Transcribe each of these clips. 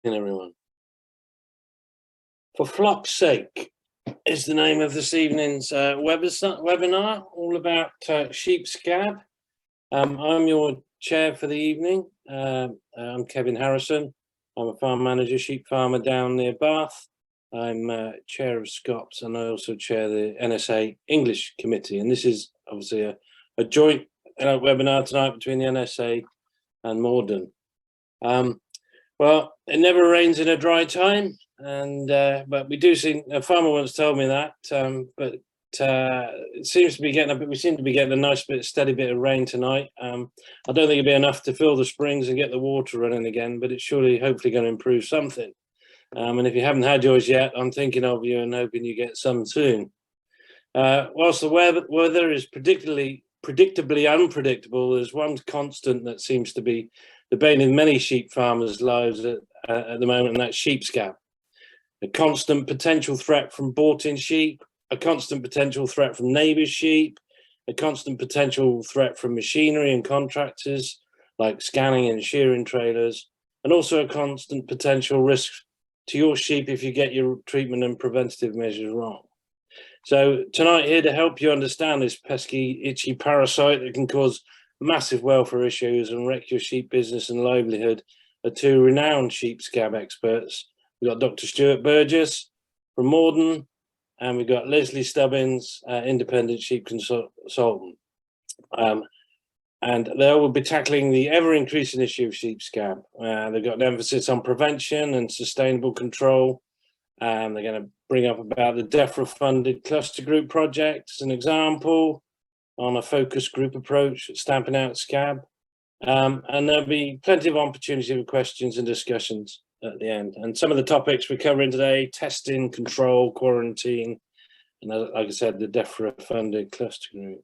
Everyone. For Flock's Sake is the name of this evening's webinar, all about sheep scab. I'm your chair for the evening. I'm Kevin Harrison. I'm a farm manager, sheep farmer down near Bath. I'm chair of SCOPS, and I also chair the NSA English Committee. And this is obviously a joint webinar tonight between the NSA and Moredun. Well, it never rains in a dry time, and but we do see. A farmer once told me that. But it seems to be getting a bit. We seem to be getting a nice bit, steady bit of rain tonight. I don't think it'll be enough to fill the springs and get the water running again, but it's surely, hopefully, going to improve something. And if you haven't had yours yet, I'm thinking of you and hoping you get some soon. Whilst the weather is predictably unpredictable, there's one constant that seems to be the bane in many sheep farmers' lives at the moment, and that's sheep scab. A constant potential threat from bought-in sheep, a constant potential threat from neighbours' sheep, a constant potential threat from machinery and contractors like scanning and shearing trailers, and also a constant potential risk to your sheep if you get your treatment and preventative measures wrong. So tonight, here to help you understand this pesky, itchy parasite that can cause massive welfare issues and wreck your sheep business and livelihood are two renowned sheep scab experts. We've got Dr Stewart Burgess from Moredun, and we've got Lesley Stubbings, independent sheep consultant. And they will be tackling the ever-increasing issue of sheep scab. They've got an emphasis on prevention and sustainable control. They're going to bring up about the DEFRA-funded cluster group project as an example, on a focus group approach, stamping out scab. And there'll be plenty of opportunity for questions and discussions at the end. And some of the topics we're covering today: testing, control, quarantine, and like I said, the DEFRA-funded cluster group.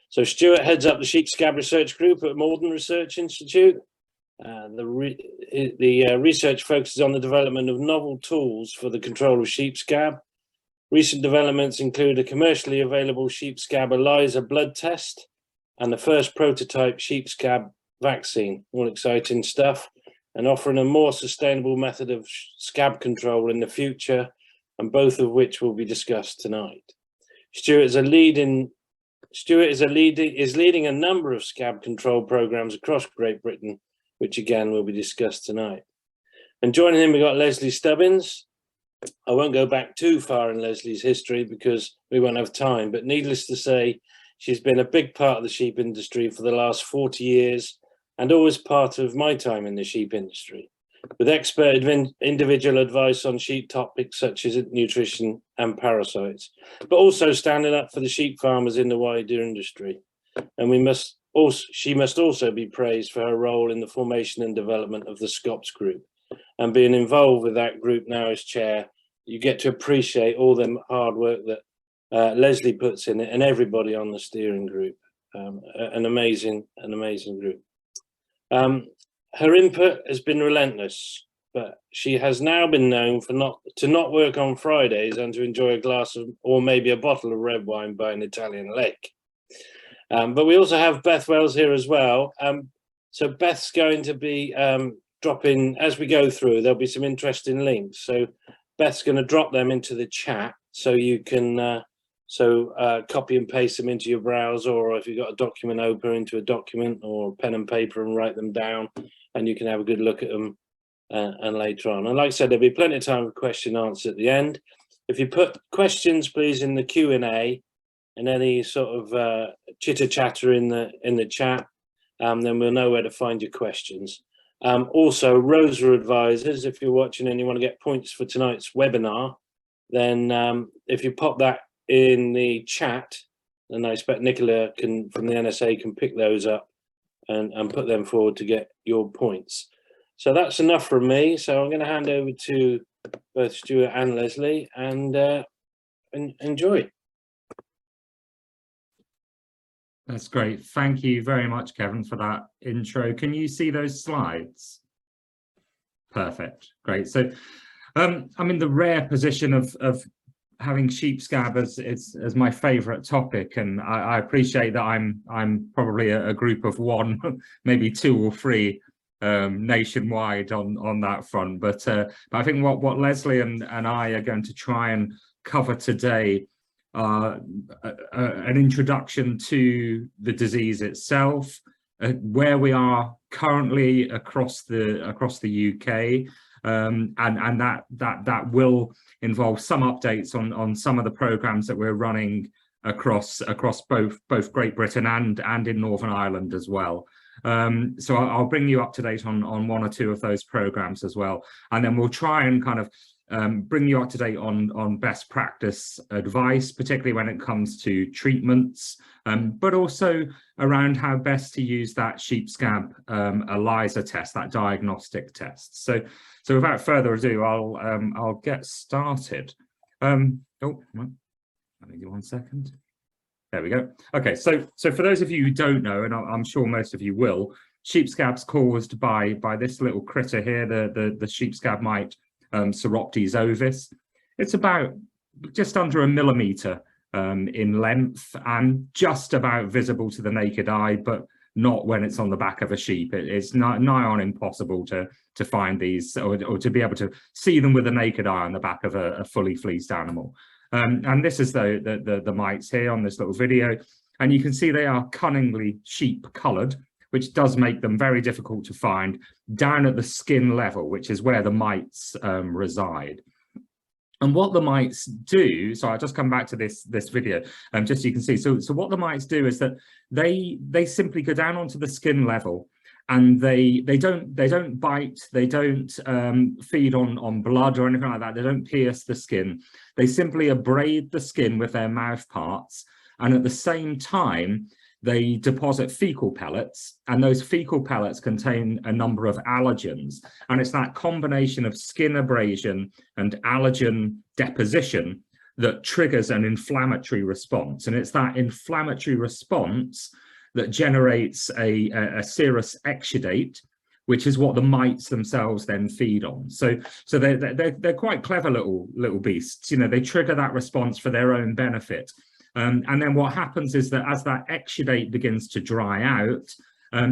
So Stuart heads up the sheep scab research group at Moredun Research Institute. The research focuses on the development of novel tools for the control of sheep scab. Recent developments include a commercially available sheep scab ELISA blood test and the first prototype sheep scab vaccine. All exciting stuff, and offering a more sustainable method of scab control in the future, and both of which will be discussed tonight. Stuart is leading a number of scab control programs across Great Britain, which again will be discussed tonight. And joining him, we got Lesley Stubbings. I won't go back too far in Lesley's history because we won't have time, but needless to say, she's been a big part of the sheep industry for the last 40 years and always part of my time in the sheep industry, with expert individual advice on sheep topics such as nutrition and parasites, but also standing up for the sheep farmers in the wider industry. And she must also be praised for her role in the formation and development of the SCOPS group. And being involved with that group now as chair, you get to appreciate all the hard work that Lesley puts in it, and everybody on the steering group. An amazing group. Her input has been relentless, but she has now been known for not work on Fridays and to enjoy a glass of, or maybe a bottle of red wine by an Italian lake. But we also have Beth Wells here as well. So Beth's going to be dropping, as we go through, there'll be some interesting links. So Beth's going to drop them into the chat so you can copy and paste them into your browser, or if you've got a document open, into a document or pen and paper and write them down, and you can have a good look at them and later on. And like I said, there'll be plenty of time for question and answer at the end. If you put questions, please, in the Q&A and any sort of chitter chatter in the chat, then we'll know where to find your questions. Also, Rosa advisors, if you're watching and you want to get points for tonight's webinar, then if you pop that in the chat, and I expect Nicola from the NSA can pick those up and put them forward to get your points. So that's enough from me. So I'm going to hand over to both Stuart and Lesley, and enjoy. That's great. Thank you very much, Kevin, for that intro. Can you see those slides? Perfect. Great. So I'm in the rare position of having sheep scab as my favorite topic, and I appreciate that I'm probably a group of one, maybe two or three nationwide on that front. But I think what Lesley and I are going to try and cover today are an introduction to the disease itself, where we are currently across the UK, and that will involve some updates on some of the programs that we're running across both Great Britain and in Northern Ireland as well. So I'll bring you up to date on one or two of those programs as well, and then we'll try and kind of bring you up to date on best practice advice, particularly when it comes to treatments, but also around how best to use that sheep scab ELISA test, that diagnostic test. So without further ado, I'll get started. Oh, I need you 1 second. There we go. Okay, so for those of you who don't know, and I'm sure most of you will, sheep scab's caused by this little critter here, the sheep scab mite, Rdpe ovis. It's about just under a millimetre in length and just about visible to the naked eye, but not when it's on the back of a sheep. It's nigh on impossible to find these or to be able to see them with the naked eye on the back of a fully fleeced animal. And this is the mites here on this little video, and you can see they are cunningly sheep coloured, which does make them very difficult to find down at the skin level, which is where the mites reside. And what the mites do, so I'll just come back to this video, just so you can see. So what the mites do is that they simply go down onto the skin level, and they don't bite, they don't feed on blood or anything like that. They don't pierce the skin. They simply abrade the skin with their mouth parts, and at the same time they deposit fecal pellets, and those fecal pellets contain a number of allergens, and it's that combination of skin abrasion and allergen deposition that triggers an inflammatory response. And it's that inflammatory response that generates a serous exudate, which is what the mites themselves then feed on. So they're quite clever little beasts. You know, they trigger that response for their own benefit. And then what happens is that as that exudate begins to dry out,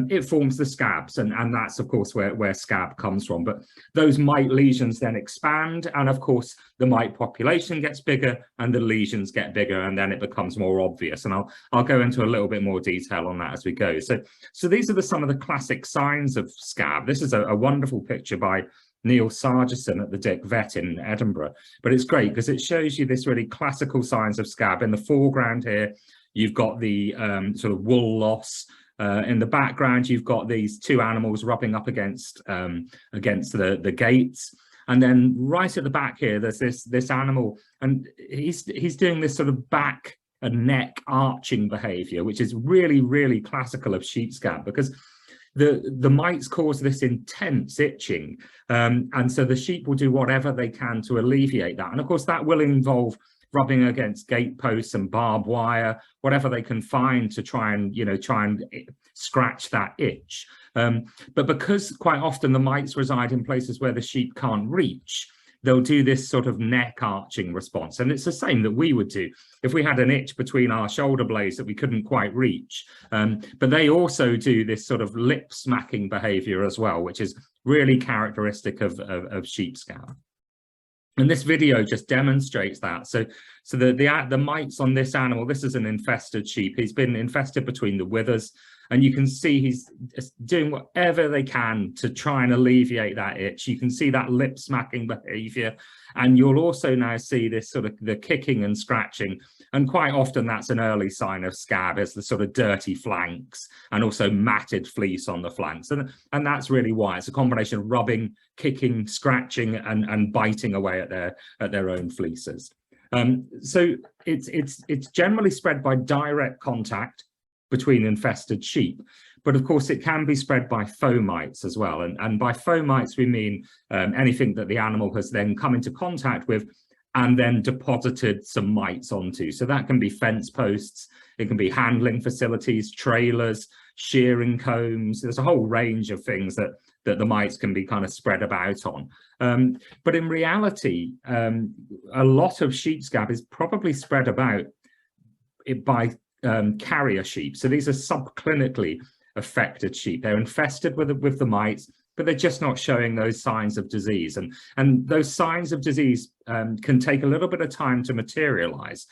it forms the scabs, and that's of course where scab comes from. But those mite lesions then expand, and of course the mite population gets bigger and the lesions get bigger, and then it becomes more obvious. And I'll go into a little bit more detail on that as we go. So these are some of the classic signs of scab. This is a wonderful picture by Neil Sargison at the Dick Vet in Edinburgh, but it's great because it shows you this really classical signs of scab. In the foreground here, you've got the sort of wool loss. In the background, you've got these two animals rubbing up against the gates, and then right at the back here, there's this animal, and he's doing this sort of back and neck arching behaviour, which is really classical of sheep scab, because the mites cause this intense itching, and so the sheep will do whatever they can to alleviate that. And of course that will involve rubbing against gate posts and barbed wire, whatever they can find to try and scratch that itch. But because quite often the mites reside in places where the sheep can't reach, they'll do this sort of neck arching response. And it's the same that we would do if we had an itch between our shoulder blades that we couldn't quite reach. But they also do this sort of lip smacking behavior as well, which is really characteristic of sheep scab. And this video just demonstrates that. So the mites on this animal, this is an infested sheep. He's been infested between the withers, and you can see he's doing whatever they can to try and alleviate that itch. You can see that lip smacking behavior, and you'll also now see this sort of the kicking and scratching. And quite often that's an early sign of scab, is the sort of dirty flanks and also matted fleece on the flanks. And that's really why. It's a combination of rubbing, kicking, scratching, and biting away at their own fleeces. So it's generally spread by direct contact between infested sheep, but of course it can be spread by fomites as well. And by fomites we mean anything that the animal has then come into contact with and then deposited some mites onto. So that can be fence posts, it can be handling facilities, trailers, shearing combs. There's a whole range of things that the mites can be kind of spread about on. But in reality, a lot of sheep scab is probably spread about by carrier sheep. So these are subclinically affected sheep. They're infested with the mites, but they're just not showing those signs of disease. And those signs of disease can take a little bit of time to materialize.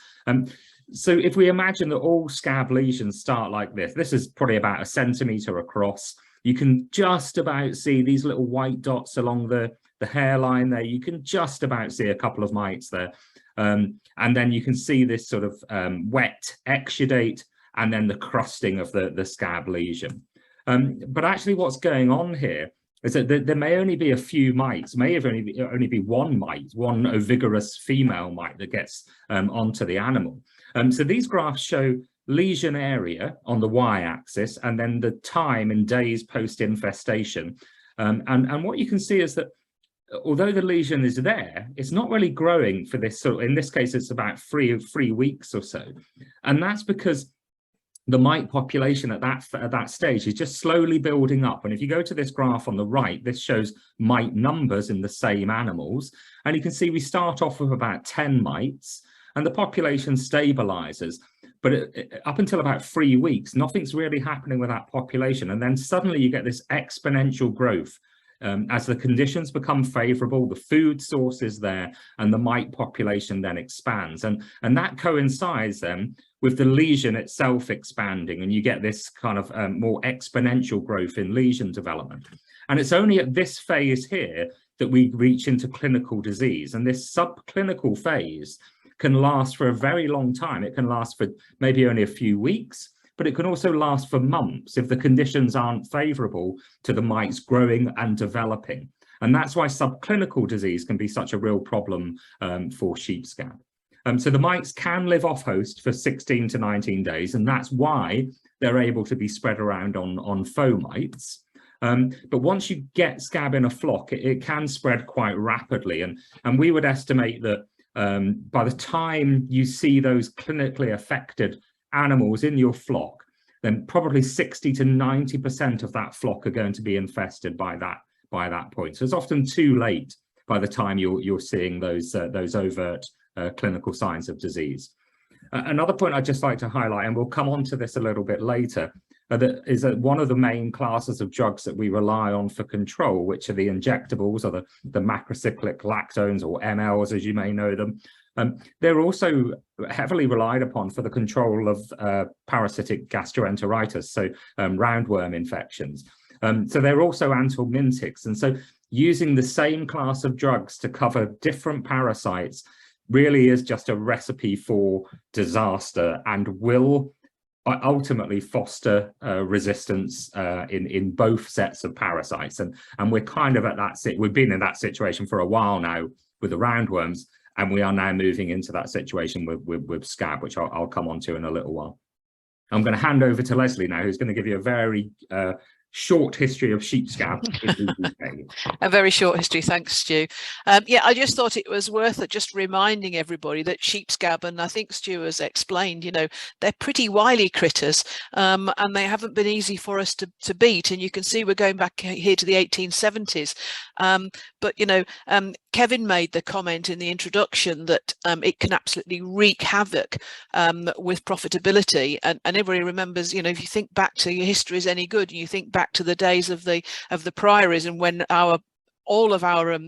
So if we imagine that all scab lesions start like this is probably about 1 centimeter across. You can just about see these little white dots along the hairline there. You can just about see a couple of mites there. And then you can see this sort of wet exudate and then the crusting of the scab lesion. But actually what's going on here is that there may only be a few mites, may have only be one mite, one ovigerous female mite that gets onto the animal. So these graphs show lesion area on the y-axis and then the time in days post-infestation. And what you can see is that although the lesion is there, it's not really growing for this. So in this case, it's about three weeks or so. And that's because the mite population at that stage is just slowly building up. And if you go to this graph on the right, this shows mite numbers in the same animals. And you can see we start off with about 10 mites and the population stabilizes. But up until about 3 weeks, nothing's really happening with that population. And then suddenly you get this exponential growth. As the conditions become favorable, the food source is there, and the mite population then expands. And that coincides then with the lesion itself expanding, and you get this kind of more exponential growth in lesion development. And it's only at this phase here that we reach into clinical disease. And this subclinical phase can last for a very long time. It can last for maybe only a few weeks, but it can also last for months if the conditions aren't favorable to the mites growing and developing. And that's why subclinical disease can be such a real problem for sheep scab. So the mites can live off host for 16 to 19 days, and that's why they're able to be spread around on fomites. But once you get scab in a flock, it can spread quite rapidly. And we would estimate that by the time you see those clinically affected animals in your flock, then probably 60 to 90% of that flock are going to be infested by that point. So it's often too late by the time you're seeing those overt clinical signs of disease. Another point I'd just like to highlight, and we'll come on to this a little bit later, is that one of the main classes of drugs that we rely on for control, which are the injectables, or the macrocyclic lactones, or MLs as you may know them, they're also heavily relied upon for the control of parasitic gastroenteritis, so roundworm infections. So they're also anthelmintics. And so using the same class of drugs to cover different parasites really is just a recipe for disaster and will ultimately foster resistance in both sets of parasites. And we're kind of at we've been in that situation for a while now with the roundworms, and we are now moving into that situation with scab, which I'll come on to in a little while. I'm going to hand over to Lesley now, who's going to give you a very short history of sheep scab in the UK. A very short history, thanks, Stu. Yeah, I just thought it was worth just reminding everybody that sheep scab, and I think Stu has explained, you know, they're pretty wily critters, and they haven't been easy for us to beat. And you can see we're going back here to the 1870s. But, you know, Kevin made the comment in the introduction that it can absolutely wreak havoc with profitability. And everybody remembers, you know, if you think back to your history is any good, and you think back to the days of the priories, and when all of our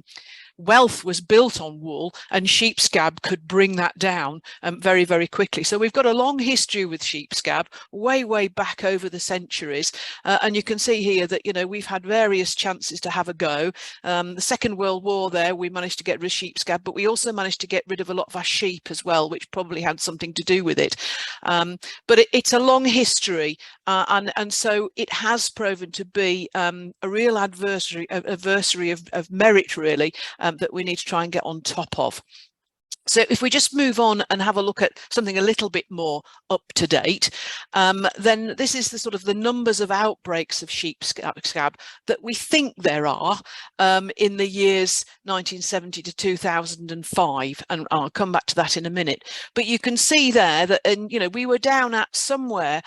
wealth was built on wool, and sheep scab could bring that down very, very quickly. So we've got a long history with sheep scab, way back over the centuries, and you can see here that, you know, we've had various chances to have a go. The Second World War there, we managed to get rid of sheep scab, but we also managed to get rid of a lot of our sheep as well, which probably had something to do with it. But it's a long history, and so it has proven to be a real adversary of merit, really, that we need to try and get on top of. So if we just move on and have a look at something a little bit more up to date, then this is the sort of the numbers of outbreaks of sheep scab that we think there are in the years 1970 to 2005, and I'll come back to that in a minute. But you can see there that, and you know, we were down at somewhere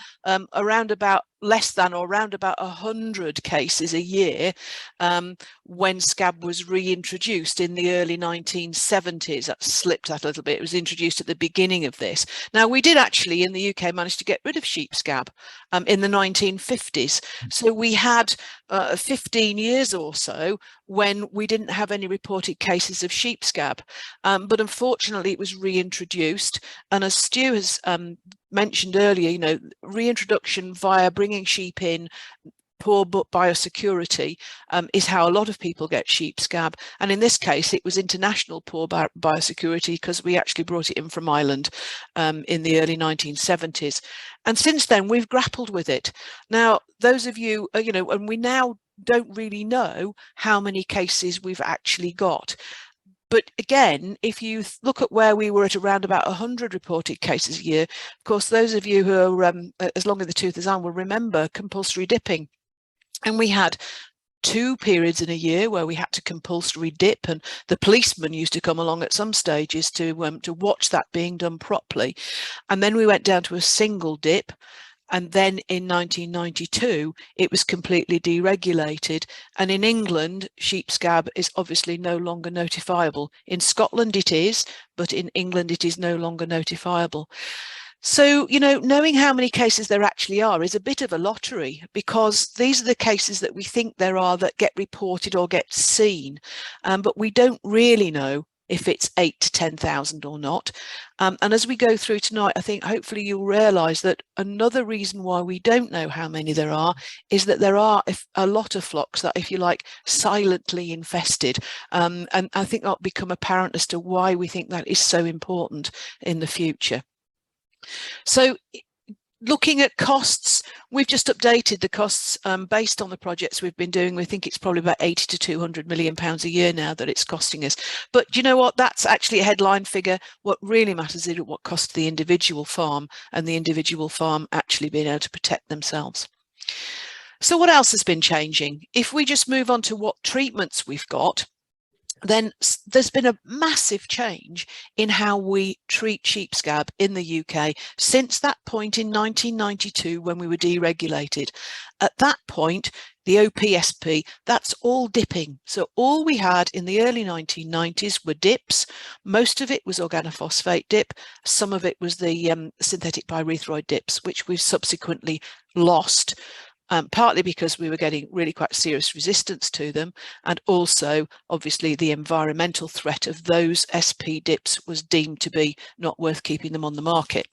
around about less than or around about 100 cases a year when scab was reintroduced in the early 1970s. That slipped that a little bit. It was introduced at the beginning of this. Now, we did actually in the UK manage to get rid of sheep scab in the 1950s. So we had 15 years or so when we didn't have any reported cases of sheep scab, but unfortunately it was reintroduced. And as Stu has mentioned earlier, you know, reintroduction via bringing sheep in, poor biosecurity is how a lot of people get sheep scab, and in this case it was international poor biosecurity because we actually brought it in from Ireland in the early 1970s, and since then we've grappled with it. Now those of you you know, and we now don't really know how many cases we've actually got. But again, if you look at where we were at around about 100 reported cases a year, of course those of you who are as long in the tooth as I will remember compulsory dipping. And we had 2 periods in a year where we had to compulsory dip, and the policeman used to come along at some stages to watch that being done properly. And then we went down to a single dip. And then in 1992, it was completely deregulated. And in England, sheep scab is obviously no longer notifiable. In Scotland it is, but in England it is no longer notifiable. So, you know, knowing how many cases there actually are is a bit of a lottery, because these are the cases that we think there are that get reported or get seen, but we don't really know if it's 8 to 10,000 or not. And as we go through tonight, I think hopefully you'll realise that another reason why we don't know how many there are is that there are a lot of flocks that, if you like, silently infested. And I think that'll become apparent as to why we think that is so important in the future. So looking at costs, we've just updated the costs based on the projects we've been doing. We think it's probably about 80 to 200 million pounds a year now that it's costing us. But you know what? That's actually a headline figure. What really matters is what costs the individual farm, and the individual farm actually being able to protect themselves. So what else has been changing? If we just move on to what treatments we've got, then there's been a massive change in how we treat sheep scab in the UK since that point in 1992 when we were deregulated. At that point, the OPSP, that's all dipping. So all we had in the early 1990s were dips. Most of it was organophosphate dip. Some of it was the synthetic pyrethroid dips, which we've subsequently lost. Partly because we were getting really quite serious resistance to them, and also obviously the environmental threat of those SP dips was deemed to be not worth keeping them on the market.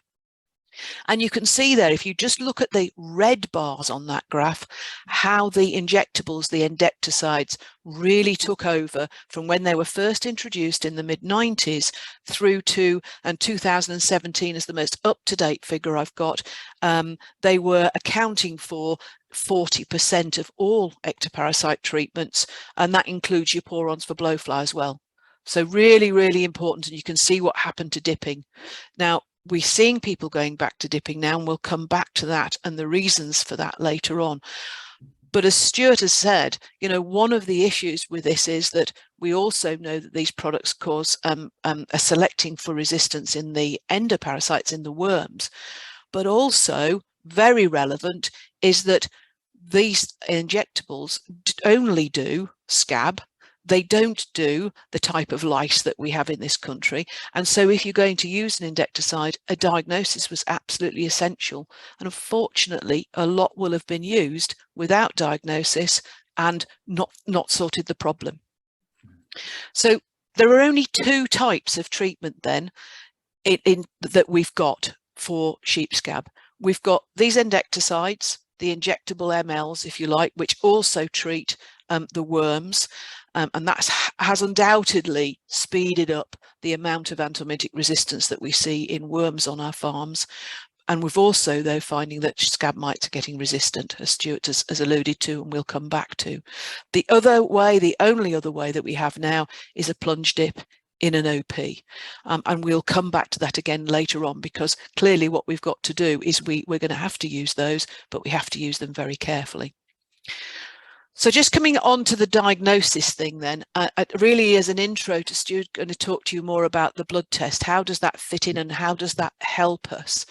And you can see there, if you just look at the red bars on that graph, how the injectables, the endecticides, really took over from when they were first introduced in the mid-90s through to, and 2017 is the most up-to-date figure I've got, they were accounting for 40% of all ectoparasite treatments, and that includes your pour-ons for blowfly as well. So really, really important, and you can see what happened to dipping. Now, we're seeing people going back to dipping now, and we'll come back to that and the reasons for that later on. But as Stuart has said, you know, one of the issues with this is that we also know that these products cause are selecting for resistance in the endoparasites in the worms. But also very relevant is that these injectables only do scab. They don't do the type of lice that we have in this country. And so if you're going to use an endecticide, a diagnosis was absolutely essential. And unfortunately, a lot will have been used without diagnosis and not sorted the problem. So there are only 2 types of treatment then that we've got for sheep scab. We've got these endecticides, the injectable mLs, if you like, which also treat the worms. And that has undoubtedly speeded up the amount of antibiotic resistance that we see in worms on our farms. And we've also, though, finding that scab mites are getting resistant, as Stuart has alluded to, and we'll come back to. The other way, the only other way that we have now is a plunge dip in an OP. And we'll come back to that again later on, because clearly what we've got to do is we're going to have to use those, but we have to use them very carefully. So just coming on to the diagnosis thing then, really as an intro to Stuart, going to talk to you more about the blood test. How does that fit in and how does that help us?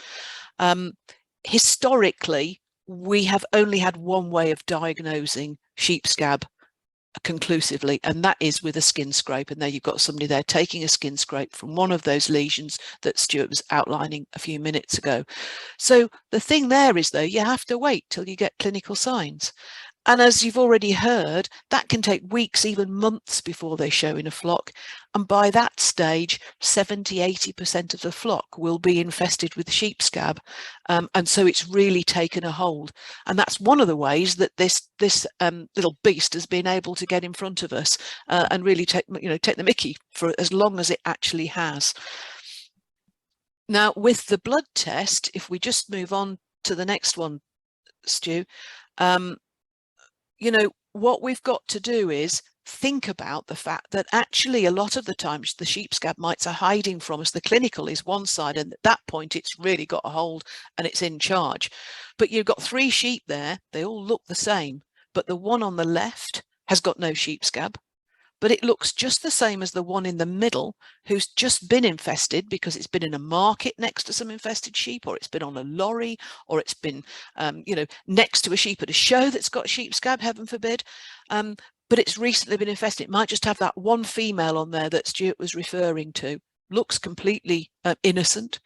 Historically, we have only had one way of diagnosing sheep scab conclusively, and that is with a skin scrape. And there you've got somebody there taking a skin scrape from one of those lesions that Stuart was outlining a few minutes ago. So the thing there is, though, you have to wait till you get clinical signs. And as you've already heard, that can take weeks, even months before they show in a flock. And by that stage, 70–80% of the flock will be infested with sheep scab. And so it's really taken a hold. And that's one of the ways that this little beast has been able to get in front of us and really take the mickey for as long as it actually has. Now, with the blood test, if we just move on to the next one, Stu, what we've got to do is think about the fact that actually a lot of the times the sheep scab mites are hiding from us. The clinical is one side, and at that point it's really got a hold and it's in charge. But you've got 3 sheep there, they all look the same, but the one on the left has got no sheep scab, but it looks just the same as the one in the middle who's just been infested because it's been in a market next to some infested sheep, or it's been on a lorry, or it's been, next to a sheep at a show that's got sheep scab, heaven forbid. But it's recently been infested. It might just have that one female on there that Stuart was referring to. Looks completely innocent.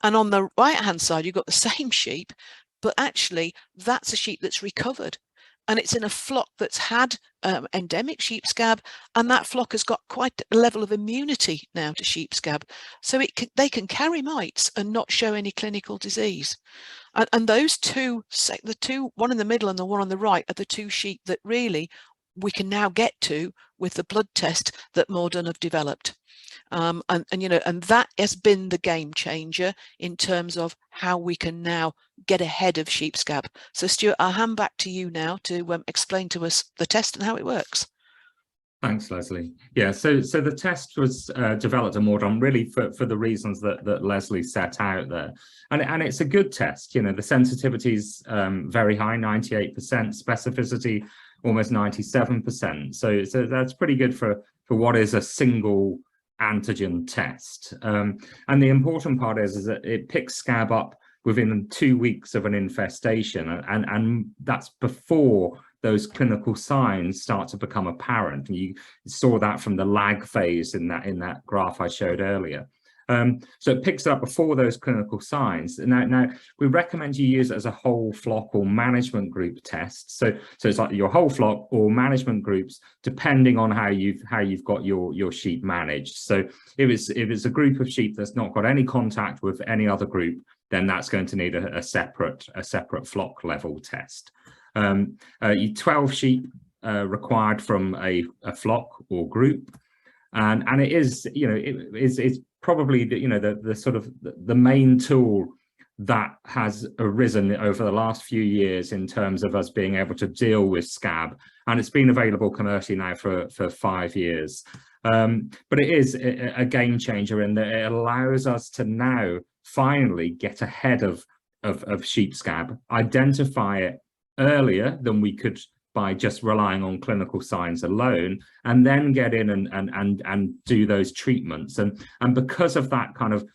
And on the right-hand side, you've got the same sheep, but actually that's a sheep that's recovered. And it's in a flock that's had endemic sheep scab, and that flock has got quite a level of immunity now to sheep scab. So they can carry mites and not show any clinical disease. And those two, one in the middle and the one on the right, are the 2 sheep that really we can now get to with the blood test that Moredun have developed. And that has been the game changer in terms of how we can now get ahead of sheep scab. So Stuart, I'll hand back to you now to explain to us the test and how it works. Thanks, Lesley. Yeah, so the test was developed at Moredun really for the reasons that Lesley set out there. And it's a good test. The sensitivity is very high, 98%, specificity almost 97%. So that's pretty good for what is a single antigen test. And the important part is that it picks scab up within 2 weeks of an infestation, and that's before those clinical signs start to become apparent. And you saw that from the lag phase in that graph I showed earlier. So it picks it up before those clinical signs. Now we recommend you use it as a whole flock or management group test. So it's like your whole flock or management groups, depending on how you've got your sheep managed. So if it's a group of sheep that's not got any contact with any other group, then that's going to need a separate flock level test. 12 sheep required from a flock or group, and it is it's probably the sort of the main tool that has arisen over the last few years in terms of us being able to deal with scab, and it's been available commercially now for 5 years. But it is a game changer in that it allows us to now finally get ahead of sheep scab, identify it earlier than we could by just relying on clinical signs alone, and then get in and do those treatments. And because of that kind of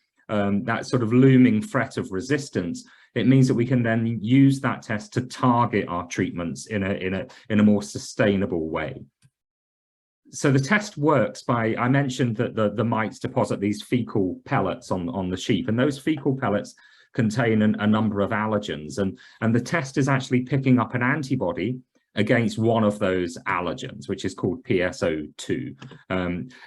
that sort of looming threat of resistance, it means that we can then use that test to target our treatments in a more sustainable way. So the test works by, I mentioned that the mites deposit these fecal pellets on the sheep, and those fecal pellets contain a number of allergens, and the test is actually picking up an antibody against one of those allergens, which is called PSO2.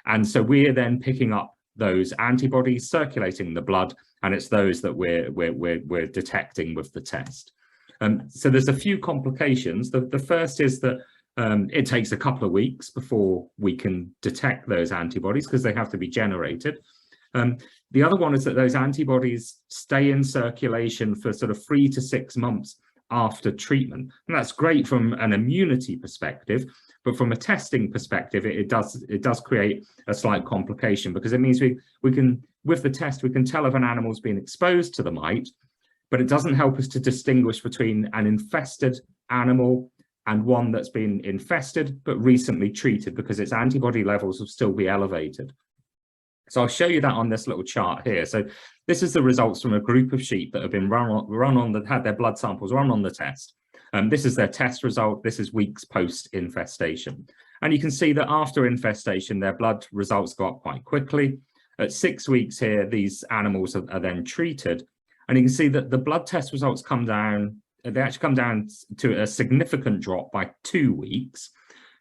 And so we're then picking up those antibodies circulating in the blood, and it's those that we're detecting with the test. So there's a few complications. The first is that it takes a couple of weeks before we can detect those antibodies because they have to be generated. The other one is that those antibodies stay in circulation for sort of 3 to 6 months after treatment. And that's great from an immunity perspective, but from a testing perspective, it does create a slight complication, because it means we can, with the test, we can tell if an animal's been exposed to the mite, but it doesn't help us to distinguish between an infested animal and one that's been infested but recently treated, because its antibody levels will still be elevated. So I'll show you that on this little chart here. So this is the results from a group of sheep that have been had their blood samples run on the test. This is their test result. This is weeks post infestation. And you can see that after infestation, their blood results go up quite quickly. At 6 weeks here, these animals are then treated. And you can see that the blood test results come down, they actually come down to a significant drop by 2 weeks.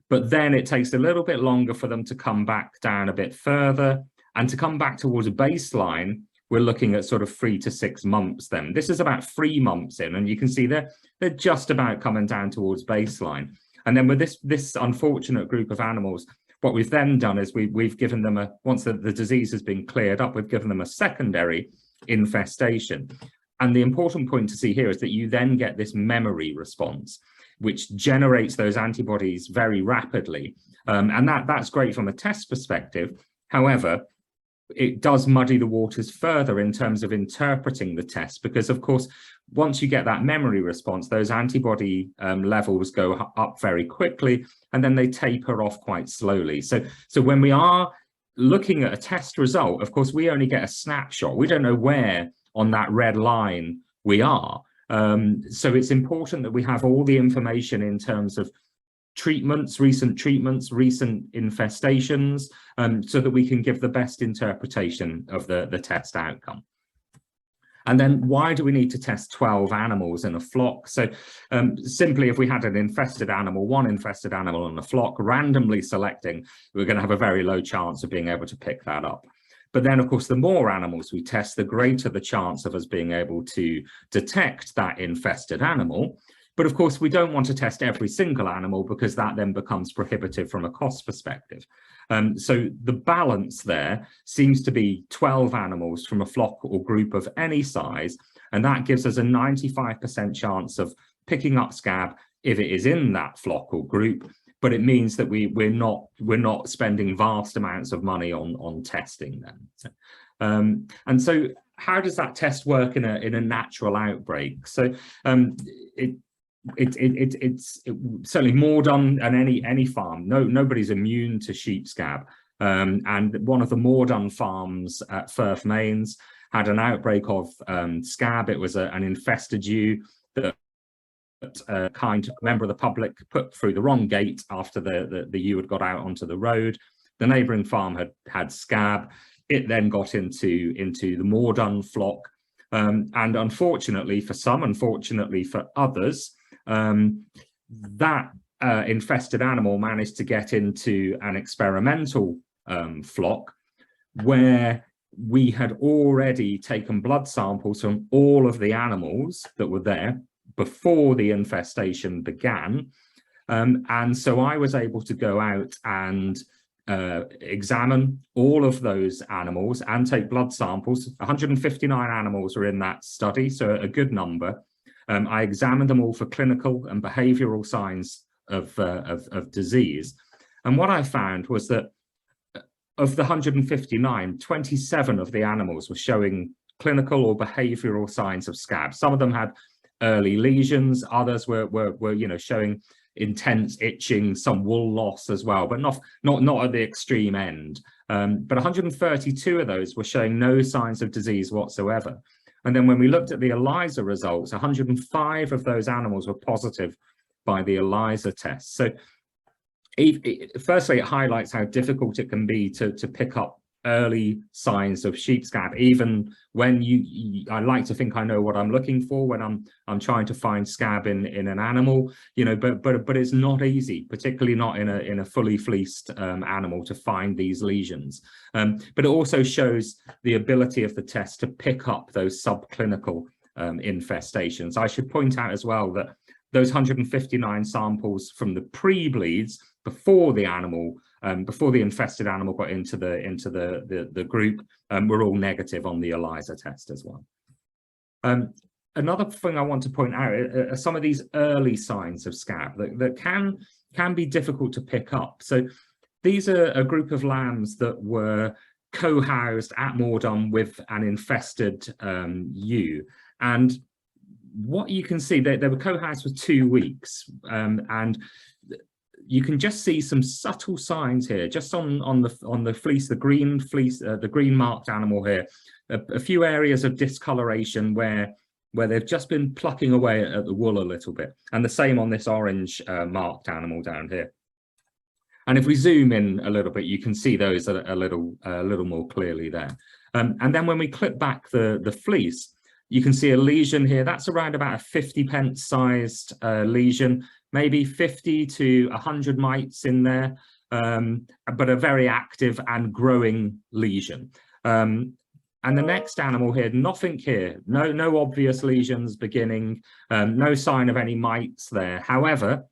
But then it takes a little bit longer for them to come back down a bit further. And to come back towards a baseline, we're looking at sort of 3 to 6 months then. This is about 3 months in, and you can see they're just about coming down towards baseline. And then with this unfortunate group of animals, what we've then done is we've given them once the disease has been cleared up, we've given them a secondary infestation. And the important point to see here is that you then get this memory response, which generates those antibodies very rapidly. And that's great from a test perspective. However, it does muddy the waters further in terms of interpreting the test, because of course, once you get that memory response, those antibody levels go up very quickly, and then they taper off quite slowly. So when we are looking at a test result, of course, we only get a snapshot. We don't know where on that red line we are. So it's important that we have all the information in terms of treatments, recent infestations, so that we can give the best interpretation of the test outcome. And then why do we need to test 12 animals in a flock? So simply, if we had an infested animal, one infested animal in a flock, randomly selecting, we're going to have a very low chance of being able to pick that up. But then, of course, the more animals we test, the greater the chance of us being able to detect that infested animal. But of course, we don't want to test every single animal, because that then becomes prohibitive from a cost perspective. So the balance there seems to be 12 animals from a flock or group of any size, and that gives us a 95% chance of picking up scab if it is in that flock or group. But it means that we're not spending vast amounts of money on testing them. And so how does that test work in a natural outbreak? So it's certainly Moredun and any farm. Nobody's immune to sheep scab. And one of the Moredun farms at Firth Mains had an outbreak of scab. It was an infested ewe that a member of the public put through the wrong gate after the ewe had got out onto the road. The neighbouring farm had scab. It then got into the Moredun flock. And unfortunately for some, unfortunately for others, that infested animal managed to get into an experimental flock where we had already taken blood samples from all of the animals that were there before the infestation began. And so I was able to go out and examine all of those animals and take blood samples. 159 animals were in that study, so a good number. I examined them all for clinical and behavioural signs of disease. And what I found was that of the 159, 27 of the animals were showing clinical or behavioural signs of scab. Some of them had early lesions, others were showing intense itching, some wool loss as well, but not at the extreme end. But 132 of those were showing no signs of disease whatsoever. And then when we looked at the ELISA results, 105 of those animals were positive by the ELISA test. So firstly, it highlights how difficult it can be to pick up early signs of sheep scab, even when I like to think I know what I'm looking for when I'm trying to find scab in an animal, but it's not easy, particularly not in a fully fleeced animal, to find these lesions. But it also shows the ability of the test to pick up those subclinical infestations. I should point out as well that those 159 samples from the pre-bleeds before the animal, before the infested animal got into the group, were all negative on the ELISA test as well. Another thing I want to point out are some of these early signs of scab that can be difficult to pick up. So these are a group of lambs that were co-housed at Moredun with an infested ewe, and what you can see, they were co-housed for 2 weeks, and you can just see some subtle signs here, just on the fleece, the green fleece, the green marked animal here, a few areas of discoloration where they've just been plucking away at the wool a little bit, and the same on this orange marked animal down here. And if we zoom in a little bit, you can see those a little more clearly there. And then when we clip back the fleece, you can see a lesion here. That's around about a 50 pence sized lesion, maybe 50 to 100 mites in there, but a very active and growing lesion. And the next animal here, nothing here, no obvious lesions beginning, no sign of any mites there. However,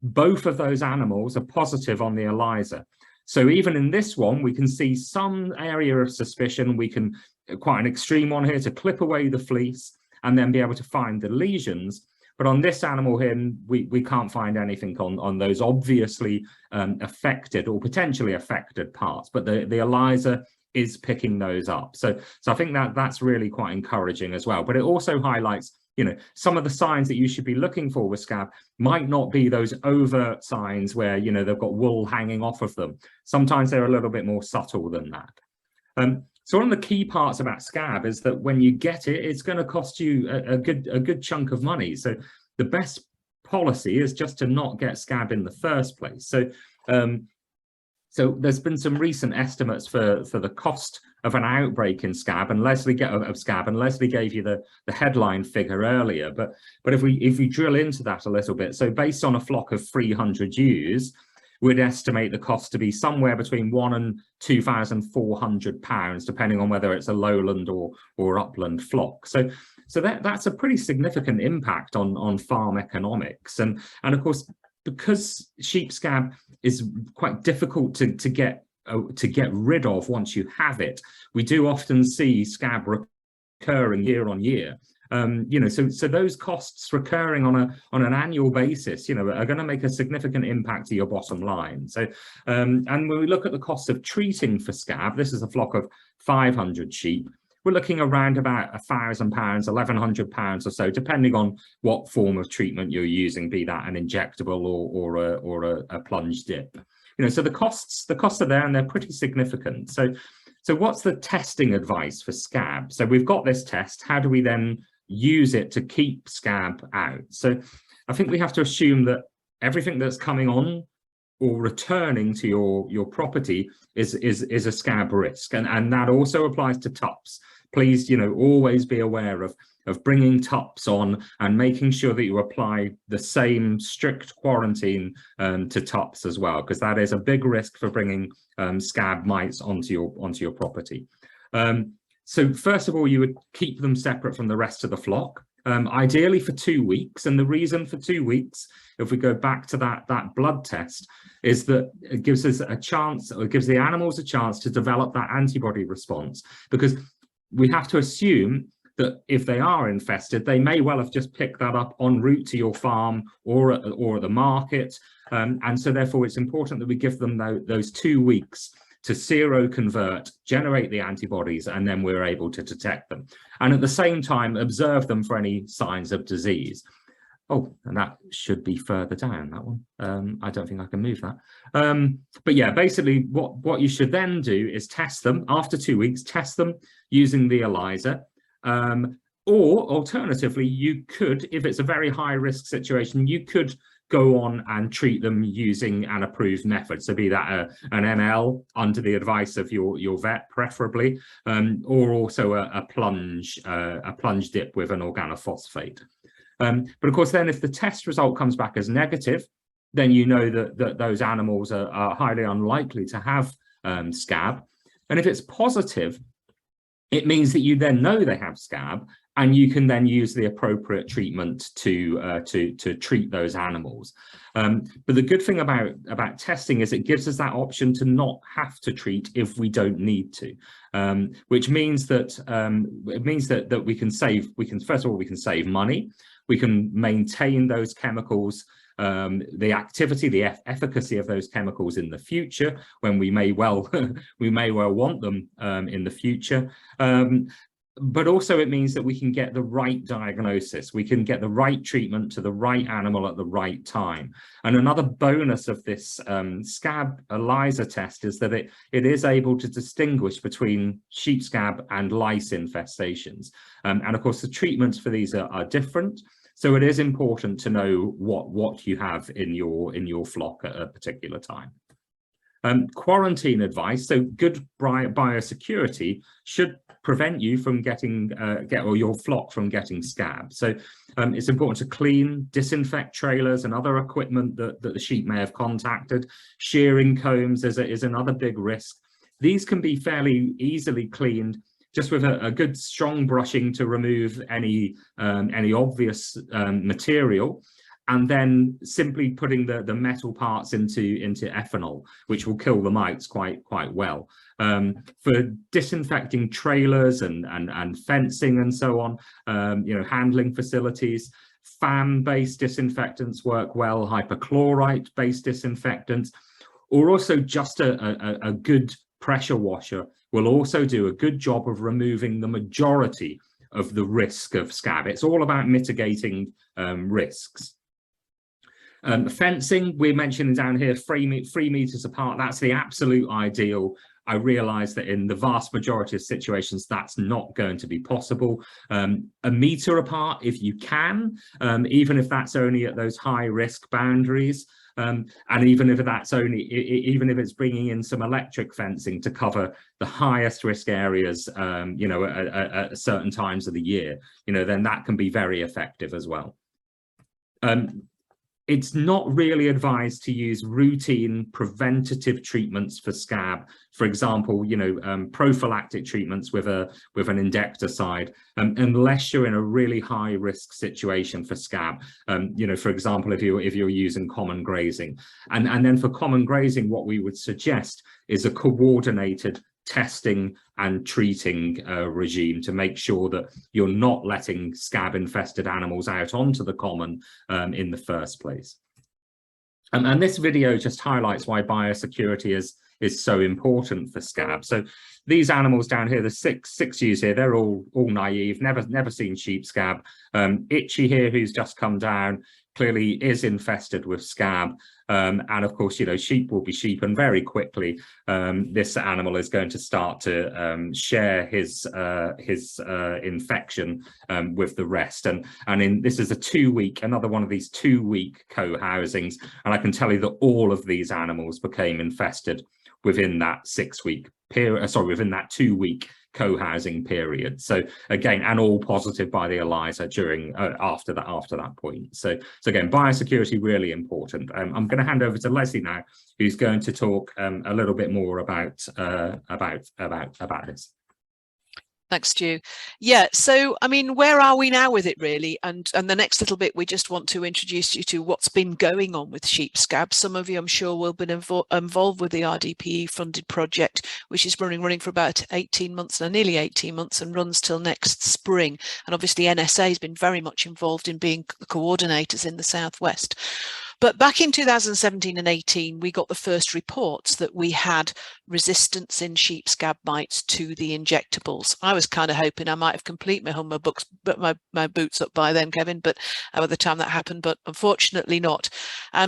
both of those animals are positive on the ELISA. So even in this one, we can see some area of suspicion. We can, quite an extreme one here, to clip away the fleece and then be able to find the lesions. But on this animal here, we can't find anything on those obviously affected or potentially affected parts, but the ELISA is picking those up. So I think that's really quite encouraging as well. But it also highlights, you know, some of the signs that you should be looking for with scab might not be those overt signs where, you know, they've got wool hanging off of them. Sometimes they're a little bit more subtle than that. So one of the key parts about scab is that when you get it, it's going to cost you a good chunk of money. So the best policy is just to not get scab in the first place. So there's been some recent estimates for the cost of an outbreak in scab, and Lesley gave you the headline figure earlier. But if we drill into that a little bit, so based on a flock of 300 ewes, we'd estimate the cost to be somewhere between £1,000 and £2,400, depending on whether it's a lowland or upland flock. So that's a pretty significant impact on farm economics, and of course, because sheep scab is quite difficult to get rid of once you have it, we do often see scab recurring year on year. You know, so those costs recurring on an annual basis, you know, are going to make a significant impact to your bottom line. So, and when we look at the cost of treating for scab, this is a flock of 500 sheep. We're looking around about £1,000, £1,100 or so, depending on what form of treatment you're using, be that an injectable or a plunge dip. You know, so the costs are there, and they're pretty significant. So what's the testing advice for scab? So we've got this test. How do we then use it to keep scab out? So I think we have to assume that everything that's coming on or returning to your property is a scab risk, and that also applies to tups. Please, you know, always be aware of bringing tups on and making sure that you apply the same strict quarantine to tups as well, because that is a big risk for bringing scab mites onto your property. So first of all, you would keep them separate from the rest of the flock, ideally for 2 weeks. And the reason for 2 weeks, if we go back to that blood test, is that it gives us a chance, or it gives the animals a chance to develop that antibody response, because we have to assume that if they are infested, they may well have just picked that up en route to your farm or at the market. And so therefore it's important that we give them those 2 weeks to seroconvert, generate the antibodies, and then we're able to detect them. And at the same time, observe them for any signs of disease. Oh, and that should be further down, that one. I don't think I can move that. But yeah, basically what you should then do is test them after 2 weeks, test them using the ELISA. Or alternatively, you could, if it's a very high risk situation, you could go on and treat them using an approved method. So be that an ML under the advice of your vet, preferably, or also a plunge dip with an organophosphate. But of course, then if the test result comes back as negative, then you know that those animals are highly unlikely to have scab. And if it's positive, it means that you then know they have scab, and you can then use the appropriate treatment to treat those animals. But the good thing about testing is it gives us that option to not have to treat if we don't need to, which means that we can first of all, we can save money. We can maintain those chemicals, the activity, the efficacy of those chemicals in the future, when we may well want them in the future. But also it means that we can get the right diagnosis. We can get the right treatment to the right animal at the right time. And another bonus of this scab ELISA test is that it is able to distinguish between sheep scab and lice infestations. And of course, the treatments for these are different. So it is important to know what you have in your flock at a particular time. Quarantine advice, so good biosecurity should prevent you from getting or your flock from getting scab. So it's important to clean, disinfect trailers and other equipment that the sheep may have contacted. Shearing combs is another big risk. These can be fairly easily cleaned just with a good strong brushing to remove any obvious material, and then simply putting the metal parts into ethanol, which will kill the mites quite well. For disinfecting trailers and fencing and so on, handling facilities, FAM-based disinfectants work well, hypochlorite-based disinfectants, or also just a good pressure washer will also do a good job of removing the majority of the risk of scab. It's all about mitigating risks. Fencing, we're mentioning down here 3 meters apart. That's the absolute ideal. I realize that in the vast majority of situations, that's not going to be possible. A meter apart, if you can, even if that's only at those high risk boundaries. And even if it's bringing in some electric fencing to cover the highest risk areas, at certain times of the year, then that can be very effective as well. It's not really advised to use routine preventative treatments for scab. For example, prophylactic treatments with an insecticide, unless you're in a really high risk situation for scab. For example, if you're using common grazing, and then for common grazing, what we would suggest is a coordinated testing and treating regime to make sure that you're not letting scab infested animals out onto the common in the first place. And this video just highlights why biosecurity is so important for scab. So these animals down here, the six ewes here, they're all naive, never seen sheep scab. Itchy here, who's just come down, clearly is infested with scab. And of course, sheep will be sheep, and very quickly this animal is going to start to share his infection with the rest. And this is another one of these 2-week co-housings, and I can tell you that all of these animals became infested within that 6-week period, within that 2-week co-housing period. So again, and all positive by the ELISA after that point. So again, biosecurity really important. I'm going to hand over to Lesley now, who's going to talk a little bit more about this. Thanks, Stu. Yeah, so I mean, where are we now with it really? And the next little bit, we just want to introduce you to what's been going on with sheep scab. Some of you, I'm sure, will be involved with the Rdpe funded project, which is running for about 18 months now, nearly 18 months, and runs till next spring. And obviously NSA has been very much involved in being the coordinators in the Southwest. But back in 2017 and 18, we got the first reports that we had resistance in sheep scab mites to the injectables. I was kind of hoping I might have completed my boots up by then, Kevin, but by the time that happened, but unfortunately not.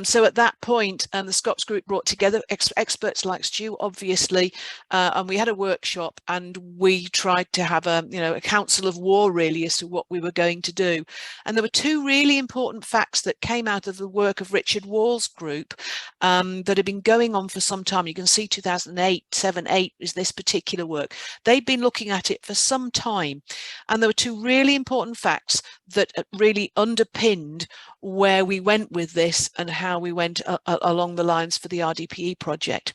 So at that point, the Scots group brought together experts like Stu, obviously, and we had a workshop, and we tried to have a council of war really as to what we were going to do. And there were 2 really important facts that came out of the work of Richard Wall's group that had been going on for some time. You can see 2008, 7, 8 is this particular work. They'd been looking at it for some time, and there were 2 really important facts that really underpinned where we went with this and how we went along the lines for the Rdpe project.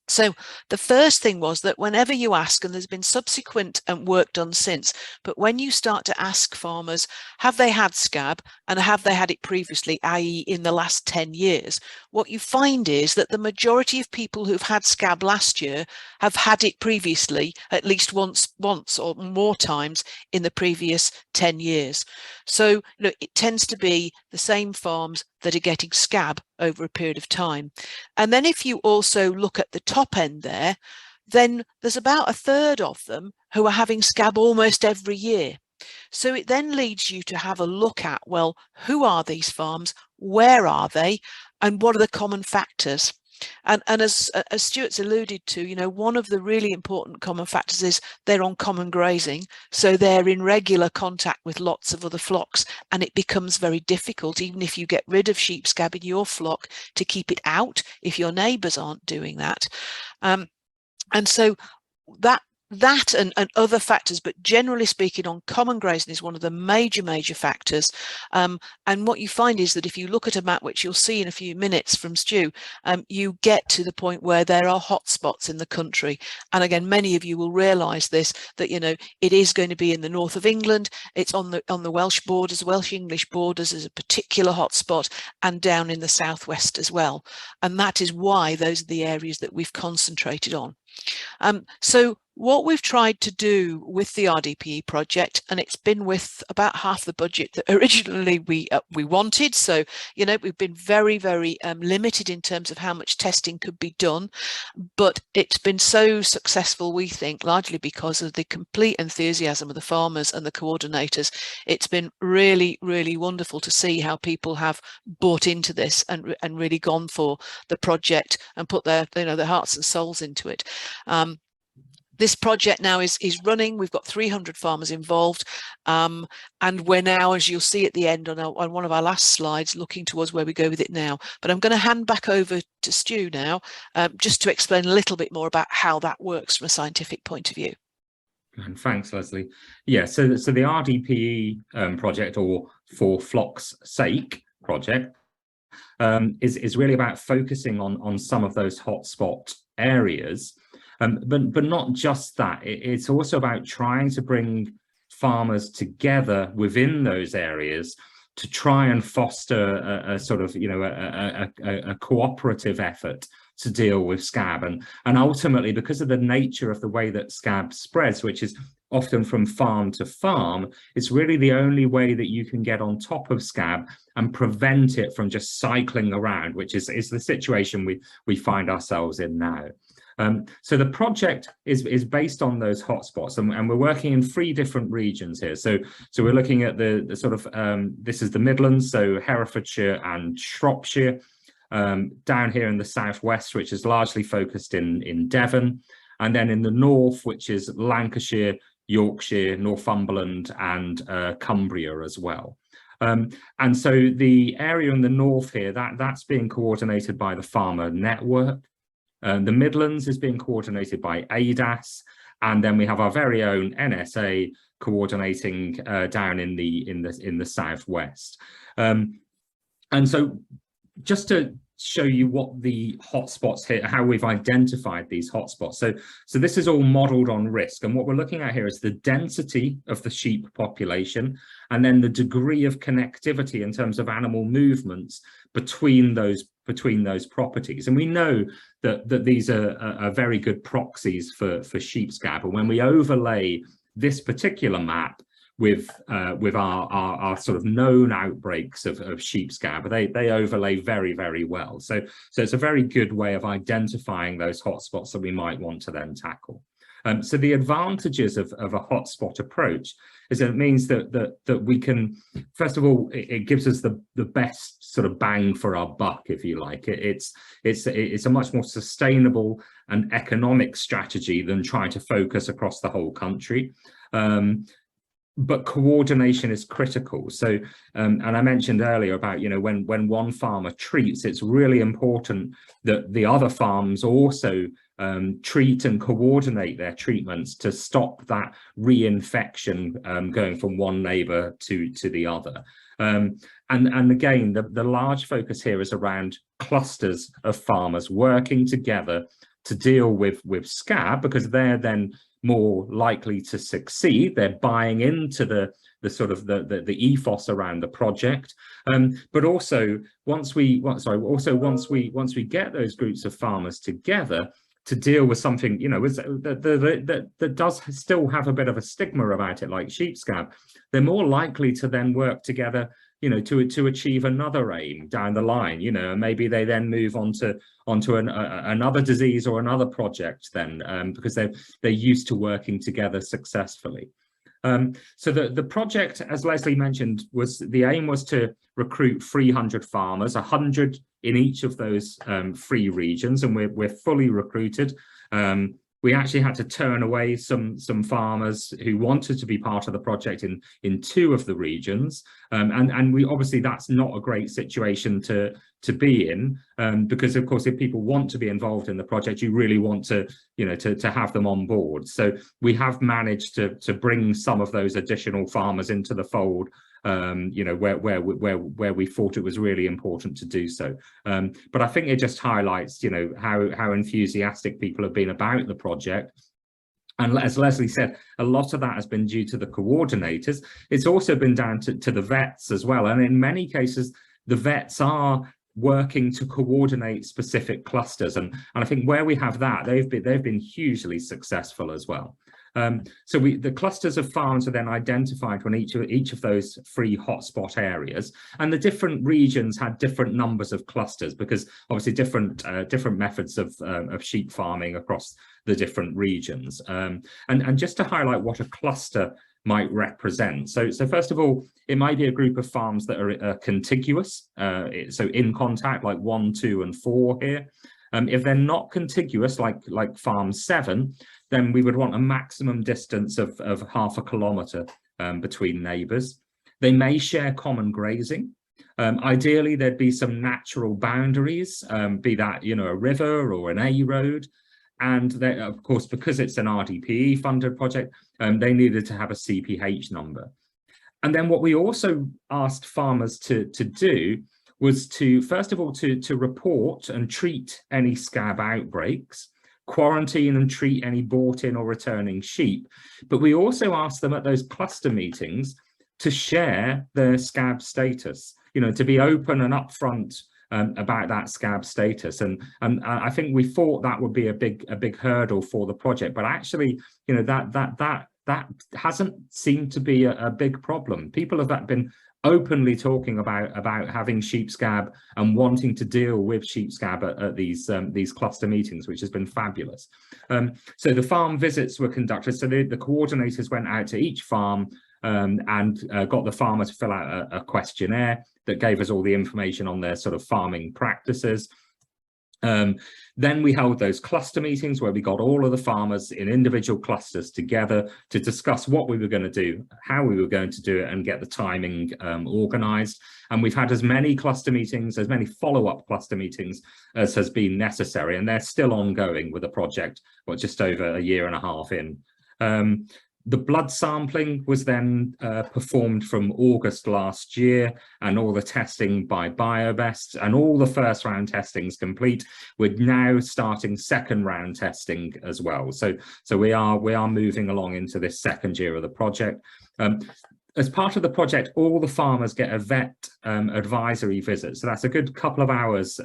So the first thing was that whenever you ask, and there's been subsequent work done since, but when you start to ask farmers, have they had scab and have they had it previously, i.e. in the last 10 years, what you find is that the majority of people who've had scab last year have had it previously at least once or more times in the previous 10 years. So it tends to be the same farms that are getting scab over a period of time. And then if you also look at the top end there, then there's about 1/3 of them who are having scab almost every year. So it then leads you to have a look at, well, who are these farms? Where are they? And what are the common factors? And as Stuart's alluded to, you know, one of the really important common factors is they're on common grazing. So they're in regular contact with lots of other flocks, and it becomes very difficult, even if you get rid of sheep scab in your flock, to keep it out if your neighbours aren't doing that. And so that and other factors, but generally speaking, on common grazing is one of the major factors. And what you find is that if you look at a map, which you'll see in a few minutes from Stu, you get to the point where there are hotspots in the country. And again, many of you will realise this, that, you know, it is going to be in the north of England. It's on the Welsh borders, Welsh-English borders is a particular hotspot, and down in the southwest as well. And that is why those are the areas that we've concentrated on. So what we've tried to do with the Rdpe project, and it's been with about half the budget that originally we wanted. So, you know, we've been very limited in terms of how much testing could be done, but it's been so successful, we think, largely because of the complete enthusiasm of the farmers and the coordinators. It's been really wonderful to see how people have bought into this and really gone for the project and put their, you know, their hearts and souls into it. This project now is running. We've got 300 farmers involved, and we're now, as you'll see at the end on one of our last slides, looking towards where we go with it now. But I'm going to hand back over to Stu now, just to explain a little bit more about how that works from a scientific point of view. And thanks, Lesley. Yeah, so the Rdpe project, or For Flock's Sake project, is really about focusing on some of those hotspot areas. But not just that, it's also about trying to bring farmers together within those areas to try and foster a sort of, you know, a cooperative effort to deal with scab. And ultimately, because of the nature of the way that scab spreads, which is often from farm to farm, it's really the only way that you can get on top of scab and prevent it from just cycling around, which is the situation we find ourselves in now. So the project is based on those hotspots, and we're working in 3 different regions here. So we're looking at the sort of, this is the Midlands, so Herefordshire and Shropshire, down here in the southwest, which is largely focused in Devon, and then in the north, which is Lancashire, Yorkshire, Northumberland, and Cumbria as well. And so the area in the north here, that's being coordinated by the Farmer Network. The Midlands is being coordinated by ADAS, and then we have our very own NSA coordinating down in the southwest. And so, just to show you what the hotspots here, how we've identified these hotspots. So this is all modelled on risk, and what we're looking at here is the density of the sheep population, and then the degree of connectivity in terms of animal movements between those properties. And we know that these are very good proxies for sheep scab. And when we overlay this particular map with our sort of known outbreaks of sheep scab, they overlay very well. So it's a very good way of identifying those hotspots that we might want to then tackle. So the advantages of a hotspot approach is that it means that we can, first of all, it gives us the best sort of bang for our buck, if you like. It's a much more sustainable and economic strategy than trying to focus across the whole country. But coordination is critical. So, and I mentioned earlier about, you know, when one farmer treats, it's really important that the other farms also treat and coordinate their treatments to stop that reinfection going from one neighbour to the other. And again, the large focus here is around clusters of farmers working together to deal with scab, because they're then more likely to succeed. They're buying into the ethos around the project, but also once we get those groups of farmers together to deal with something, you know, that does still have a bit of a stigma about it, like sheep scab, they're more likely to then work together, you know, to achieve another aim down the line, you know, and maybe they then move onto another disease or another project then, because they're used to working together successfully. So the project, as Lesley mentioned, the aim was to recruit 300 farmers, 100 in each of those 3 regions, and we're fully recruited. We actually had to turn away some farmers who wanted to be part of the project in 2 of the regions, and we obviously, that's not a great situation to be in, because of course if people want to be involved in the project, you really want to, you know, to have them on board. So we have managed to bring some of those additional farmers into the fold, you know, where we thought it was really important to do so. But I think it just highlights, you know, how enthusiastic people have been about the project. And as Lesley said, a lot of that has been due to the coordinators. It's also been down to the vets as well. And in many cases, the vets are working to coordinate specific clusters. And I think where we have that, they've been hugely successful as well. So the clusters of farms are then identified when each of those 3 hotspot areas, and the different regions had different numbers of clusters, because obviously different methods of sheep farming across the different regions. And just to highlight what a cluster might represent. So first of all, it might be a group of farms that are contiguous, so in contact, like 1, 2, and 4 here. If they're not contiguous, like farm 7, then we would want a maximum distance of 0.5 kilometre between neighbours. They may share common grazing. Ideally, there'd be some natural boundaries, be that, you know, a river or an A road. And they, of course, because it's an Rdpe funded project, they needed to have a CPH number. And then what we also asked farmers to do was to, first of all, to report and treat any scab outbreaks, quarantine and treat any brought in or returning sheep. But we also asked them at those cluster meetings to share their scab status, you know, to be open and upfront about that scab status. And I think we thought that would be a big hurdle for the project, but actually, you know, that hasn't seemed to be a big problem. People have been openly talking about having sheep scab and wanting to deal with sheep scab at these cluster meetings, which has been fabulous. So the farm visits were conducted. So the coordinators went out to each farm and got the farmer to fill out a questionnaire that gave us all the information on their sort of farming practices. Then we held those cluster meetings where we got all of the farmers in individual clusters together to discuss what we were going to do, how we were going to do it, and get the timing organised. And we've had as many cluster meetings, as many follow-up cluster meetings as has been necessary, and they're still ongoing with the project, well, just over 1.5 years in. The blood sampling was then performed from August last year, and all the testing by BioBest, and all the first round testing is complete. We're now starting second round testing as well. So we are moving along into this second year of the project. As part of the project, all the farmers get a vet advisory visit. So that's a good couple of hours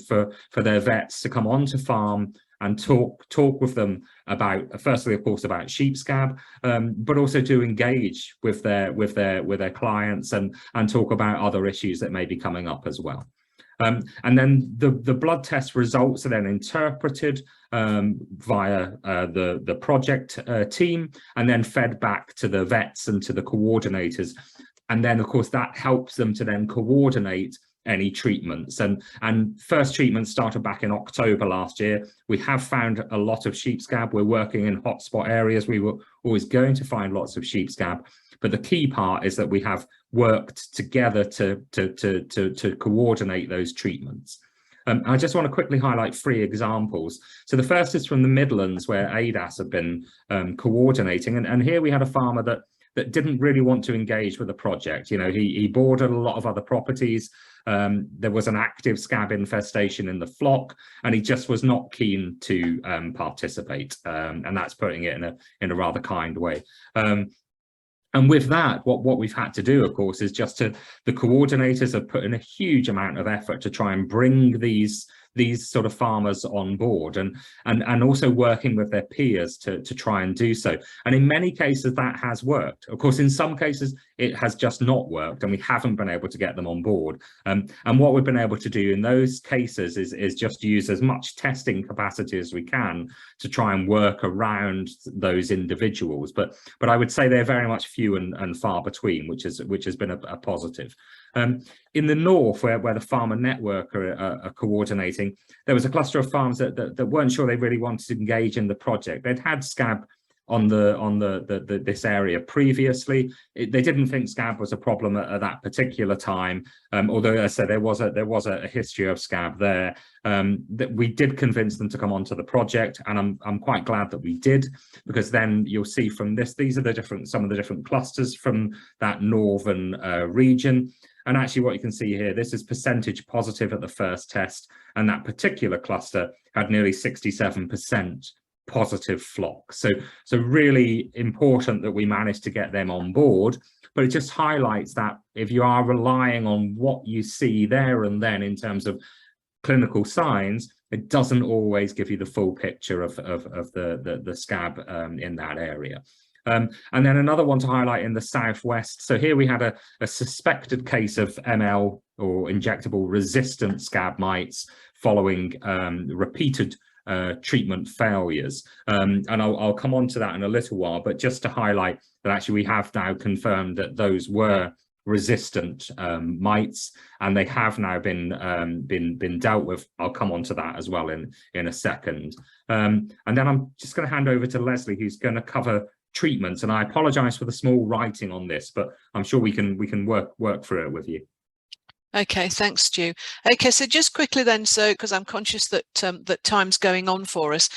for their vets to come onto farm and talk with them about, firstly, of course, about sheep scab, but also to engage with their clients and talk about other issues that may be coming up as well. And then the blood test results are then interpreted via the project team, and then fed back to the vets and to the coordinators. And then, of course, that helps them to then coordinate any treatments. And first treatment started back in October last year. We have found a lot of sheep scab. We're working in hotspot areas. We were always going to find lots of sheep scab, but the key part is that we have worked together to coordinate those treatments. I just want to quickly highlight 3 examples. So the first is from the Midlands, where ADAS have been coordinating, and here we had a farmer that didn't really want to engage with the project. You know, he bordered a lot of other properties. There was an active scab infestation in the flock, and he just was not keen to participate. And that's putting it in a rather kind way. And with that, what we've had to do, of course, is the coordinators have put in a huge amount of effort to try and bring these sort of farmers on board, and also working with their peers to try and do so. And in many cases that has worked. Of course, in some cases it has just not worked, and we haven't been able to get them on board. And what we've been able to do in those cases is just use as much testing capacity as we can to try and work around those individuals. But I would say they're very much few and far between, which has been a positive. In the north, where the farmer network are coordinating, there was a cluster of farms that weren't sure they really wanted to engage in the project. They'd had Scab on this area previously. They didn't think Scab was a problem at that particular time, although, as I said, there was a history of Scab there. That we did convince them to come onto the project, and I'm quite glad that we did, because then you'll see from this, these are some of the different clusters from that northern region. And actually what you can see here, this is percentage positive at the first test, and that particular cluster had nearly 67% positive flock. So really important that we managed to get them on board. But it just highlights that if you are relying on what you see there and then in terms of clinical signs, it doesn't always give you the full picture of the Scab in that area. And then another one to highlight in the southwest. So here we had a suspected case of ML, or injectable resistant Scab mites, following repeated treatment failures. And I'll come on to that in a little while, but just to highlight that actually we have now confirmed that those were resistant mites, and they have now been dealt with. I'll come on to that as well in a second. And then I'm just going to hand over to Lesley, who's going to cover treatments, and I apologize for the small writing on this, but I'm sure we can work through it with you. Okay, thanks, Stu. Okay, so just quickly then, so because I'm conscious that that time's going on for us,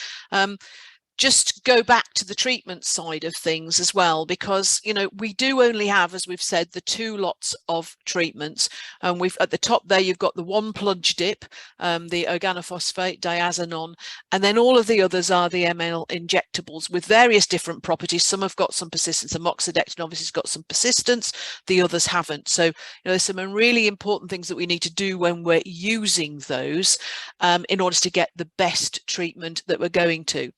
just go back to the treatment side of things as well, because, you know, we do only have, as we've said, the 2 lots of treatments. And we've at the top there, you've got the 1 plunge dip, the organophosphate, diazinon, and then all of the others are the ML injectables with various different properties. Some have got some persistence. Amoxidectin obviously has got some persistence, the others haven't. So, you know, there's some really important things that we need to do when we're using those in order to get the best treatment that we're going to.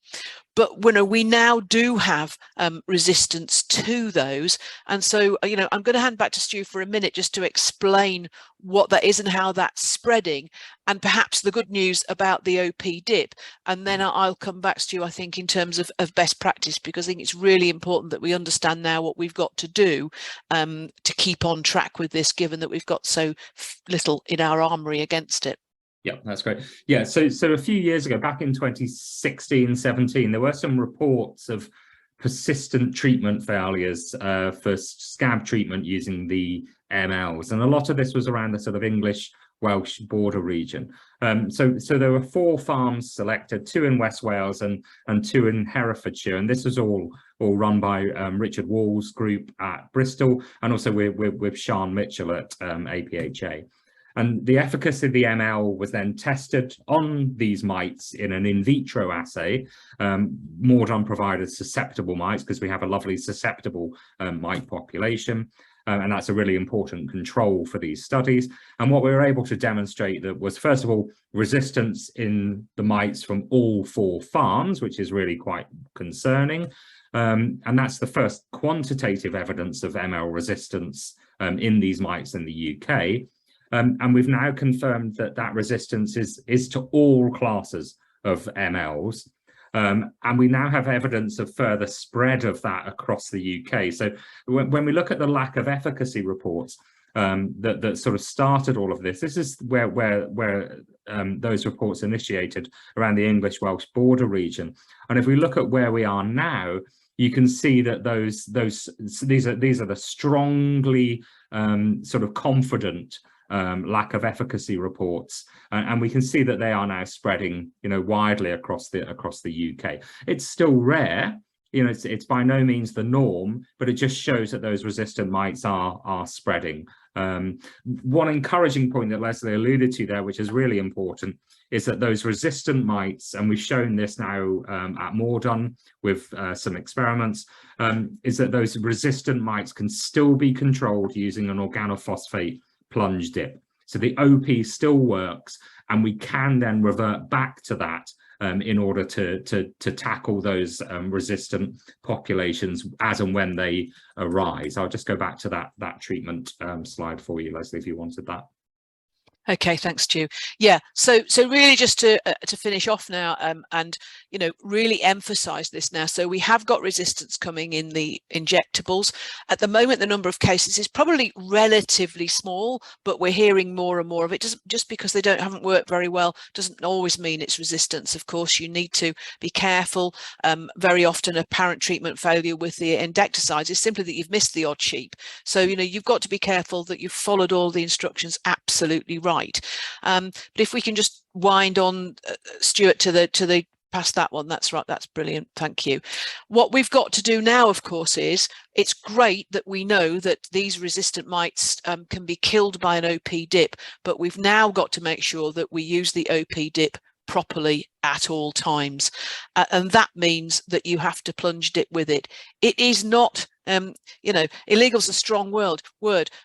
But we now do have resistance to those. And so, you know, I'm going to hand back to Stu for a minute just to explain what that is and how that's spreading, and perhaps the good news about the OP dip. And then I'll come back to you, I think, in terms of best practice, because I think it's really important that we understand now what we've got to do to keep on track with this, given that we've got so little in our armory against it. Yeah, that's great. Yeah, so a few years ago, back in 2016-17, there were some reports of persistent treatment failures for Scab treatment using the MLs, and a lot of this was around the sort of English-Welsh border region. So there were 4 farms selected, 2 in West Wales and 2 in Herefordshire, and this was all run by Richard Wall's group at Bristol, and also with Sian Mitchell at APHA. And the efficacy of the ML was then tested on these mites in an in vitro assay. Moredun provided susceptible mites, because we have a lovely susceptible mite population. And that's a really important control for these studies. And what we were able to demonstrate that was, first of all, resistance in the mites from all 4 farms, which is really quite concerning. And that's the first quantitative evidence of ML resistance in these mites in the UK. And we've now confirmed that resistance is to all classes of MLs. And we now have evidence of further spread of that across the UK. So when we look at the lack of efficacy reports that sort of started all of this, this is where those reports initiated around the English-Welsh border region. And if we look at where we are now, you can see that these are the strongly sort of confident lack of efficacy reports, and we can see that they are now spreading, you know, widely across the UK. It's still rare, you know, it's by no means the norm, but it just shows that those resistant mites are spreading. One encouraging point that Lesley alluded to there, which is really important, is that those resistant mites, and we've shown this now at Moredun with some experiments, is that those resistant mites can still be controlled using an organophosphate plunge dip. So the OP still works, and we can then revert back to that in order to tackle those resistant populations as and when they arise. I'll just go back to that treatment slide for you, Lesley, if you wanted that. Okay, thanks, Stu. Yeah, so really just to finish off now, and really emphasize this now. So we have got resistance coming in the injectables. At the moment, the number of cases is probably relatively small, but we're hearing more and more of it. Just because they haven't worked very well doesn't always mean it's resistance. Of course, you need to be careful. Very often, apparent treatment failure with the endecticides is simply that you've missed the odd sheep. So you've got to be careful that you've followed all the instructions absolutely right. But if we can just wind on, Stuart, to the past that one, that's right, that's brilliant, thank you. What we've got to do now, of course, is it's great that we know that these resistant mites can be killed by an OP dip, but we've now got to make sure that we use the OP dip properly at all times, and that means that you have to plunge dip with it. It is not illegal is a strong word,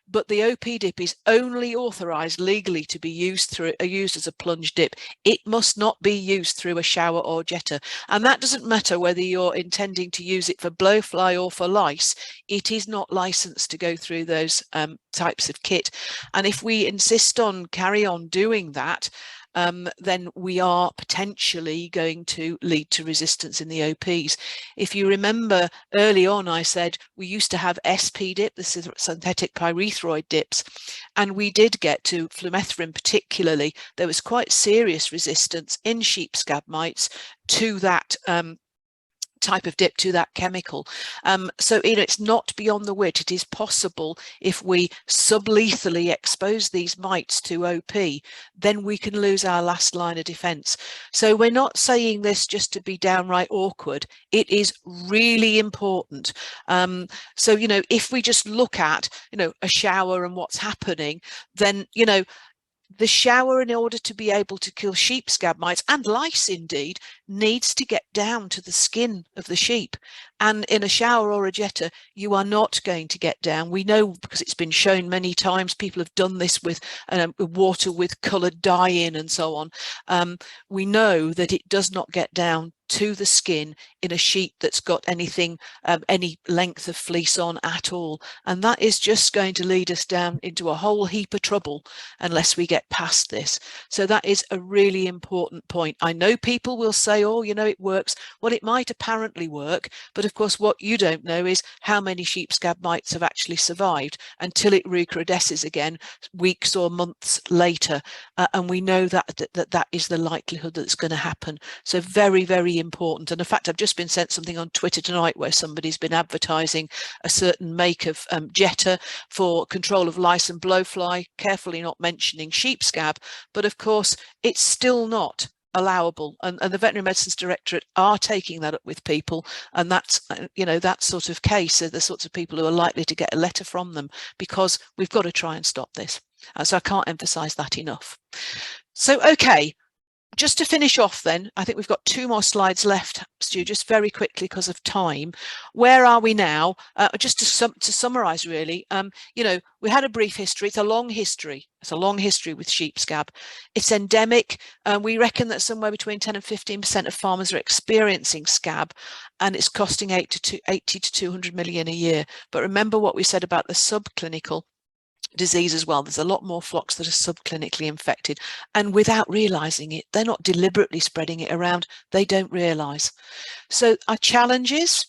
but the OP dip is only authorized legally to be used as a plunge dip. It must not be used through a shower or jetter, and that doesn't matter whether you're intending to use it for blowfly or for lice. It is not licensed to go through those types of kit, and if we insist on carry on doing that, then we are potentially going to lead to resistance in the OPs. If you remember early on, I said we used to have SP dip, this is synthetic pyrethroid dips, and we did get to flumethrin particularly. There was quite serious resistance in sheep scab mites to that type of dip, to that chemical. So it's not beyond the wit. It is possible, if we sublethally expose these mites to OP, then we can lose our last line of defense. So we're not saying this just to be downright awkward. It is really important. So if we just look at a shower and what's happening, then the shower, in order to be able to kill sheep scab mites and lice indeed, needs to get down to the skin of the sheep. And in a shower or a jetter, you are not going to get down. We know, because it's been shown many times, people have done this with water with coloured dye in and so on. We know that it does not get down to the skin in a sheep that's got anything, any length of fleece on at all. And that is just going to lead us down into a whole heap of trouble unless we get past this. So that is a really important point. I know people will say, oh, it works. Well, it might apparently work, but of course what you don't know is how many sheep scab mites have actually survived until it recrudesces again weeks or months later. And we know that is the likelihood that's going to happen. So very, very important. And in fact, I've just been sent something on Twitter tonight where somebody's been advertising a certain make of jetter for control of lice and blowfly, carefully not mentioning sheep scab, but of course it's still not allowable, and the Veterinary Medicines Directorate are taking that up with people, and that's that sort of case are the sorts of people who are likely to get a letter from them, because we've got to try and stop this. So I can't emphasize that enough. So okay, just to finish off then, I think we've got 2 more slides left, Stu, just very quickly because of time. Where are we now? Just to summarize really, we had a brief history. It's a long history. It's a long history with sheep scab. It's endemic. We reckon that somewhere between 10 and 15% of farmers are experiencing scab, and it's costing 80 to 200 million a year. But remember what we said about the subclinical disease as well. There's a lot more flocks that are subclinically infected, and without realizing it, they're not deliberately spreading it around, they don't realize. So our challenges,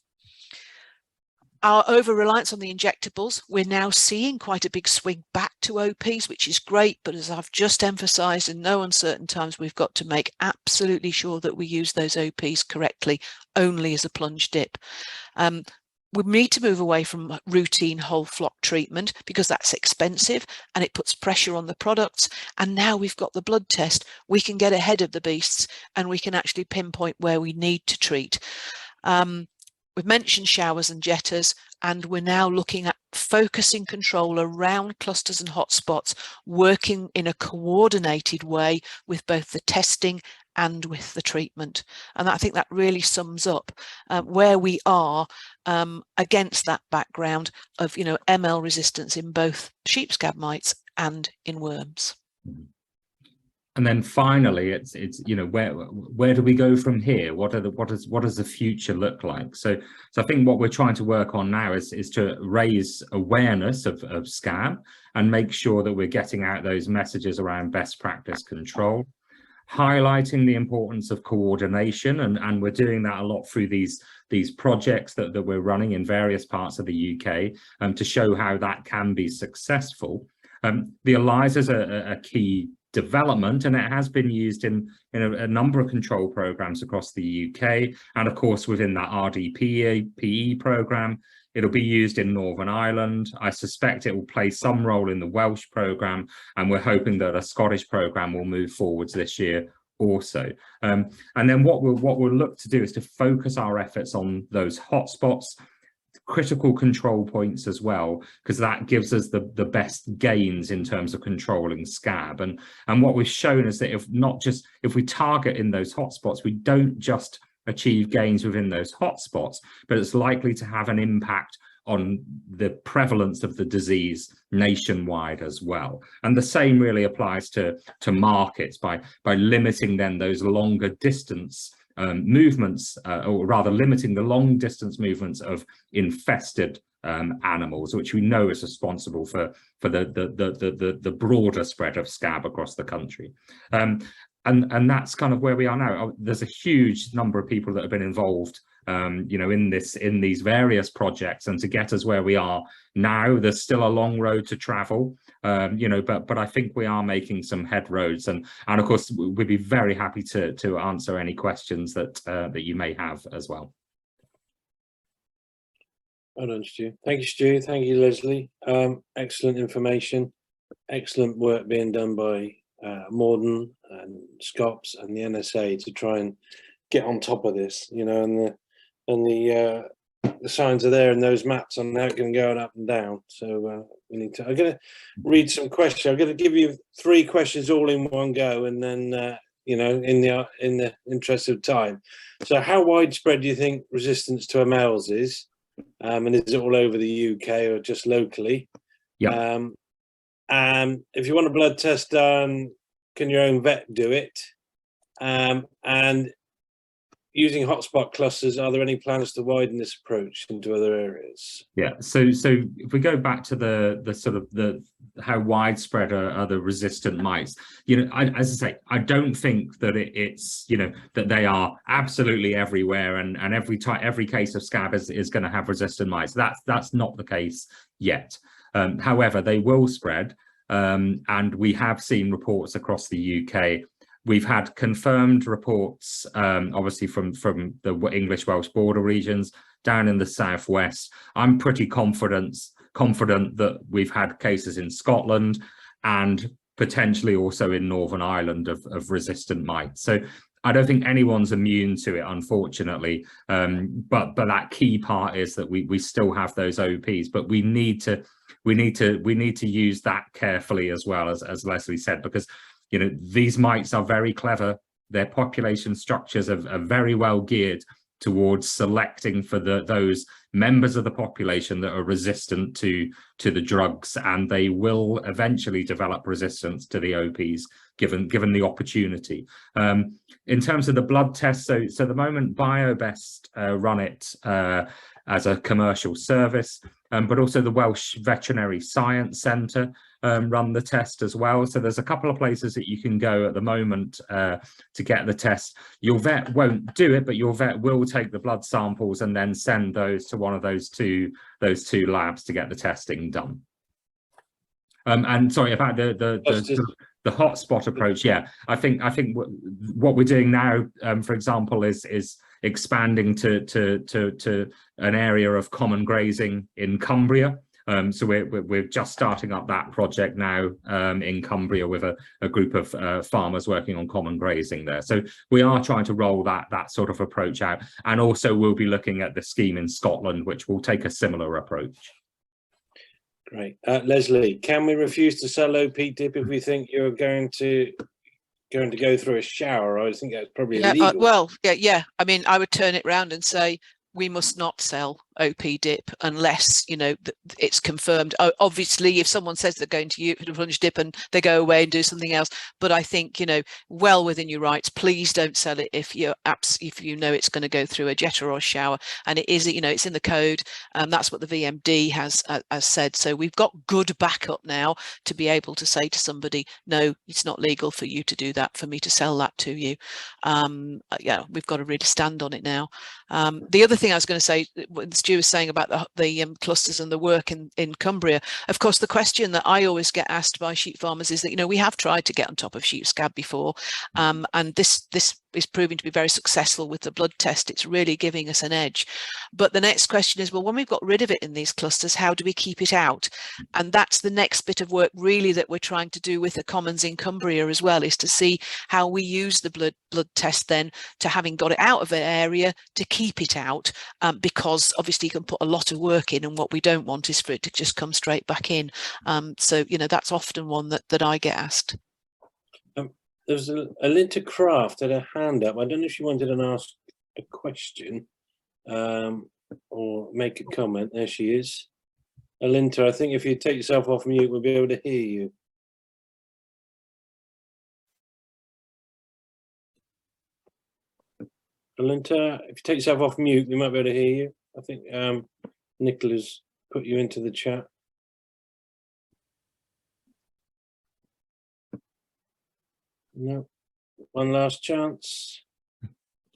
our over-reliance on the injectables. We're now seeing quite a big swing back to OPs, which is great, but as I've just emphasized, in no uncertain times, we've got to make absolutely sure that we use those OPs correctly, only as a plunge dip. We need to move away from routine whole flock treatment, because that's expensive and it puts pressure on the products. And now we've got the blood test, we can get ahead of the beasts and we can actually pinpoint where we need to treat. We've mentioned showers and jetters, and we're now looking at focusing control around clusters and hotspots, working in a coordinated way with both the testing and with the treatment. And I think that really sums up where we are against that background of ML resistance in both sheep scab mites and in worms. And then finally, it's you know, where do we go from here? What does the future look like? So I think what we're trying to work on now is to raise awareness of Scab and make sure that we're getting out those messages around best practice control, highlighting the importance of coordination, and we're doing that a lot through these projects that we're running in various parts of the UK to show how that can be successful. The ELISAs are a key development, and it has been used in a number of control programs across the UK, and of course within that Rdpe program. It'll be used in Northern Ireland. I suspect it will play some role in the Welsh program, and we're hoping that a Scottish program will move forwards this year also. And then what we'll look to do is to focus our efforts on those hotspots, critical control points as well, because that gives us the best gains in terms of controlling Scab. And what we've shown is that if we target in those hotspots, we don't just achieve gains within those hotspots, but it's likely to have an impact on the prevalence of the disease nationwide as well. And the same really applies to markets by limiting then those longer distance movements, or rather limiting the long distance movements of infested animals, which we know is responsible for the broader spread of Scab across the country. And that's kind of where we are now. There's a huge number of people that have been involved you know, in these various projects, and to get us where we are now, there's still a long road to travel, you know, but I think we are making some headroads, and of course we'd be very happy to answer any questions that you may have as well. Well done, Stu. Thank you, Stu. Thank you, Lesley. Excellent information, excellent work being done by Moredun and Scops and the NSA to try and get on top of this, you know, and the signs are there in those maps on how it can go up and down. So we need to. I'm going to read some questions. I'm going to give you 3 questions all in one go, and then you know, in the interest of time. So, how widespread do you think resistance to MLs is? And is it all over the UK or just locally? Yeah. And if you want a blood test done, can your own vet do it? And using hotspot clusters, are there any plans to widen this approach into other areas? Yeah, so if we go back to the sort of how widespread are the resistant mites, you know, as I say, I don't think that it's, you know, that they are absolutely everywhere, and every case of Scab is going to have resistant mites. That's not the case yet. However, they will spread, and we have seen reports across the UK. We've had confirmed reports, obviously from the English-Welsh border regions down in the southwest. I'm pretty confident that we've had cases in Scotland and potentially also in Northern Ireland of resistant mites. So I don't think anyone's immune to it, unfortunately. But that key part is that we still have those OPs, but we need to use that carefully as well, as Lesley said, because, you know, these mites are very clever. Their population structures are very well geared towards selecting for those members of the population that are resistant to the drugs, and they will eventually develop resistance to the OPs given the opportunity. In terms of the blood test, so at the moment BioBest run it as a commercial service, but also the Welsh Veterinary Science Centre run the test as well. So there's a couple of places that you can go at the moment to get the test. Your vet won't do it, but your vet will take the blood samples and then send those to one of those two labs to get the testing done. And sorry about the hotspot approach. Yeah, I think what we're doing now, for example, is expanding to an area of common grazing in Cumbria. So we're just starting up that project now in Cumbria with a group of farmers working on common grazing there. So we are trying to roll that sort of approach out, and also we'll be looking at the scheme in Scotland, which will take a similar approach. Great. Lesley, can we refuse to sell OP dip if we think you're going to go through a shower? I think that's probably illegal. Well, yeah. I mean, I would turn it round and say we must not sell OP dip unless, you know, it's confirmed. Obviously, if someone says they're going to plunge dip and they go away and do something else, but I think, you know, well within your rights, please don't sell it if you know it's going to go through a jetter or a shower, and it is, you know, it's in the code, and that's what the VMD has said. So we've got good backup now to be able to say to somebody, no, it's not legal for you to do that, for me to sell that to you. Yeah, we've got to really stand on it now. The other thing I was going to say, when Stu was saying about the clusters and the work in Cumbria, of course, the question that I always get asked by sheep farmers is that, you know, we have tried to get on top of sheep scab before, and this is proving to be very successful with the blood test. It's really giving us an edge. But the next question is, well, when we've got rid of it in these clusters, how do we keep it out? And that's the next bit of work really that we're trying to do with the commons in Cumbria as well, is to see how we use the blood test then to, having got it out of an area, to keep it out, because obviously you can put a lot of work in, and what we don't want is for it to just come straight back in. So, you know, that's often one that I get asked. There's Alinta Craft had a hand up. I don't know if she wanted to ask a question or make a comment. There she is. Alinta, I think if you take yourself off mute, we'll be able to hear you. Alinta, if you take yourself off mute, we might be able to hear you. I think Nicola's put you into the chat. No, one last chance.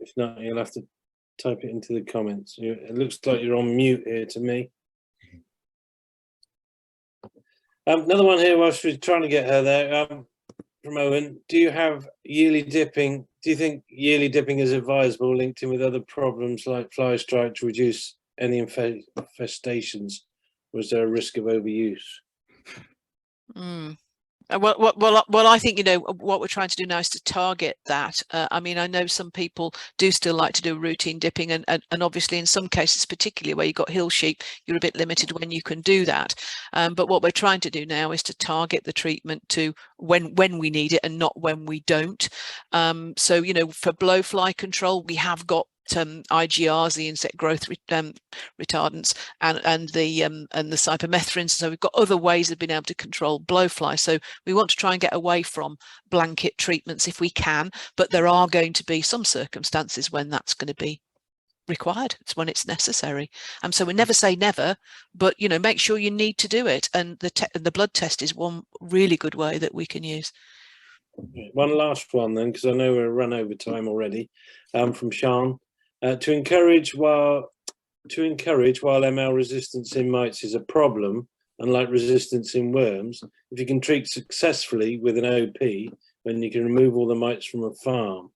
If not, you'll have to type it into the comments. It looks like you're on mute here to me. Another one here whilst we're trying to get her there. From Owen, do you have yearly dipping? Do you think yearly dipping is advisable, linked in with other problems like fly strike, to reduce any infestations? Or is there a risk of overuse? Well, I think, you know, what we're trying to do now is to target that. I mean, I know some people do still like to do routine dipping, and obviously in some cases, particularly where you've got hill sheep, you're a bit limited when you can do that. But what we're trying to do now is to target the treatment to when we need it and not when we don't. So, you know, for blowfly control, we have got IGRs, the insect growth retardants, and the cypermethrins. So we've got other ways of being able to control blowfly. So we want to try and get away from blanket treatments if we can, but there are going to be some circumstances when that's going to be required. It's when it's necessary. So we never say never, but, you know, make sure you need to do it. And the blood test is one really good way that we can use. One last one then, because I know we're run over time already. From Sean. To encourage while ML resistance in mites is a problem, unlike resistance in worms, if you can treat successfully with an OP, then you can remove all the mites from a farm.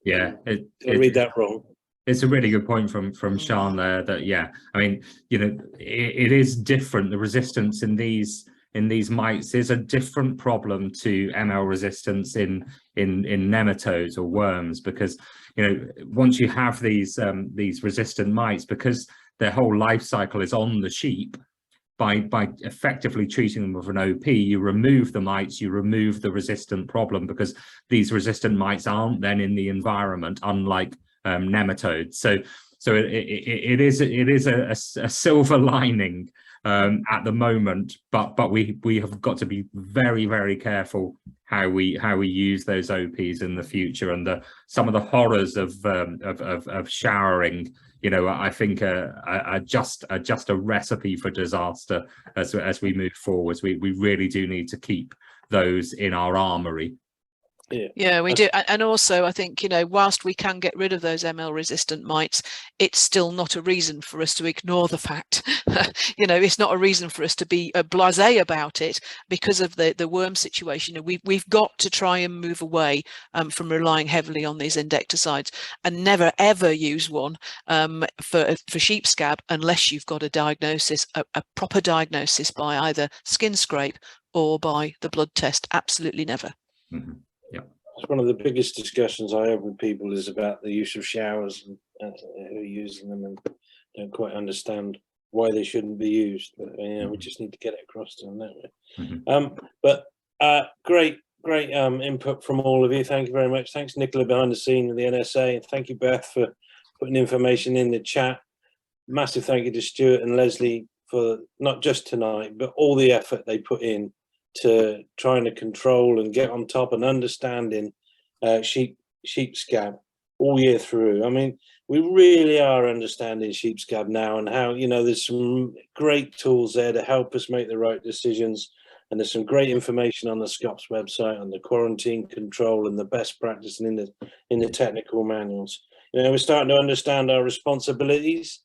Yeah, I read that wrong. It's a really good point from Sean there. That, yeah, I mean, you know, it is different. The resistance in these mites is a different problem to ML resistance in nematodes or worms, because, you know, once you have these resistant mites, because their whole life cycle is on the sheep, by effectively treating them with an OP, you remove the mites, you remove the resistant problem, because these resistant mites aren't then in the environment, unlike nematodes. So it is a silver lining at the moment, but we have got to be very, very careful how we use those OPs in the future. And some of the horrors of showering, you know, I think are just a recipe for disaster as we move forwards. We really do need to keep those in our armory. Yeah, we do. And also, I think, you know, whilst we can get rid of those ML resistant mites, it's still not a reason for us to ignore the fact. You know, it's not a reason for us to be blasé about it because of the worm situation. You know, we've got to try and move away from relying heavily on these endecticides, and never ever use one for sheep scab unless you've got a diagnosis, a proper diagnosis by either skin scrape or by the blood test. Absolutely never. Mm-hmm. Yeah, it's one of the biggest discussions I have with people is about the use of showers and who are using them and don't quite understand why they shouldn't be used. But, you know, we just need to get it across to them, don't we? Mm-hmm. But great input from all of you. Thank you very much. Thanks, Nicola, behind the scene of the NSA, and thank you, Beth, for putting information in the chat. massive thank you to Stuart and Lesley for not just tonight, but all the effort they put in to trying to control and get on top and understanding sheep scab all year through. I mean, we really are understanding sheep scab now, and how, you know, there's some great tools there to help us make the right decisions. And there's some great information on the SCOPS website on the quarantine control and the best practice and in the technical manuals. You know, we're starting to understand our responsibilities.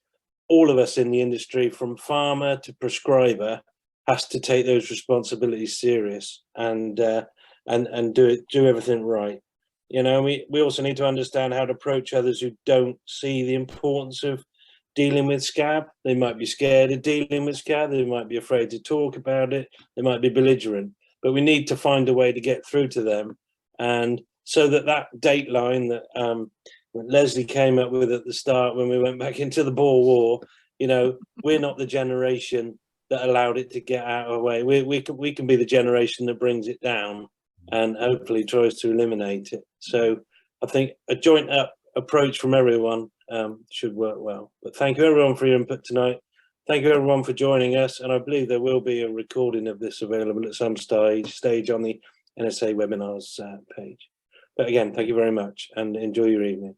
All of us in the industry, from farmer to prescriber, has to take those responsibilities serious and do everything right. You know, we also need to understand how to approach others who don't see the importance of dealing with scab. They might be scared of dealing with scab. They might be afraid to talk about it. They might be belligerent. But we need to find a way to get through to them, and so that dateline that Lesley came up with at the start when we went back into the Boer War, you know, we're not the generation that allowed it to get out of the way. We can be the generation that brings it down and hopefully tries to eliminate it. So I think a joint up approach from everyone should work well. But thank you everyone for your input tonight. Thank you everyone for joining us, and I believe there will be a recording of this available at some stage on the NSA webinars page. But again, thank you very much and enjoy your evening.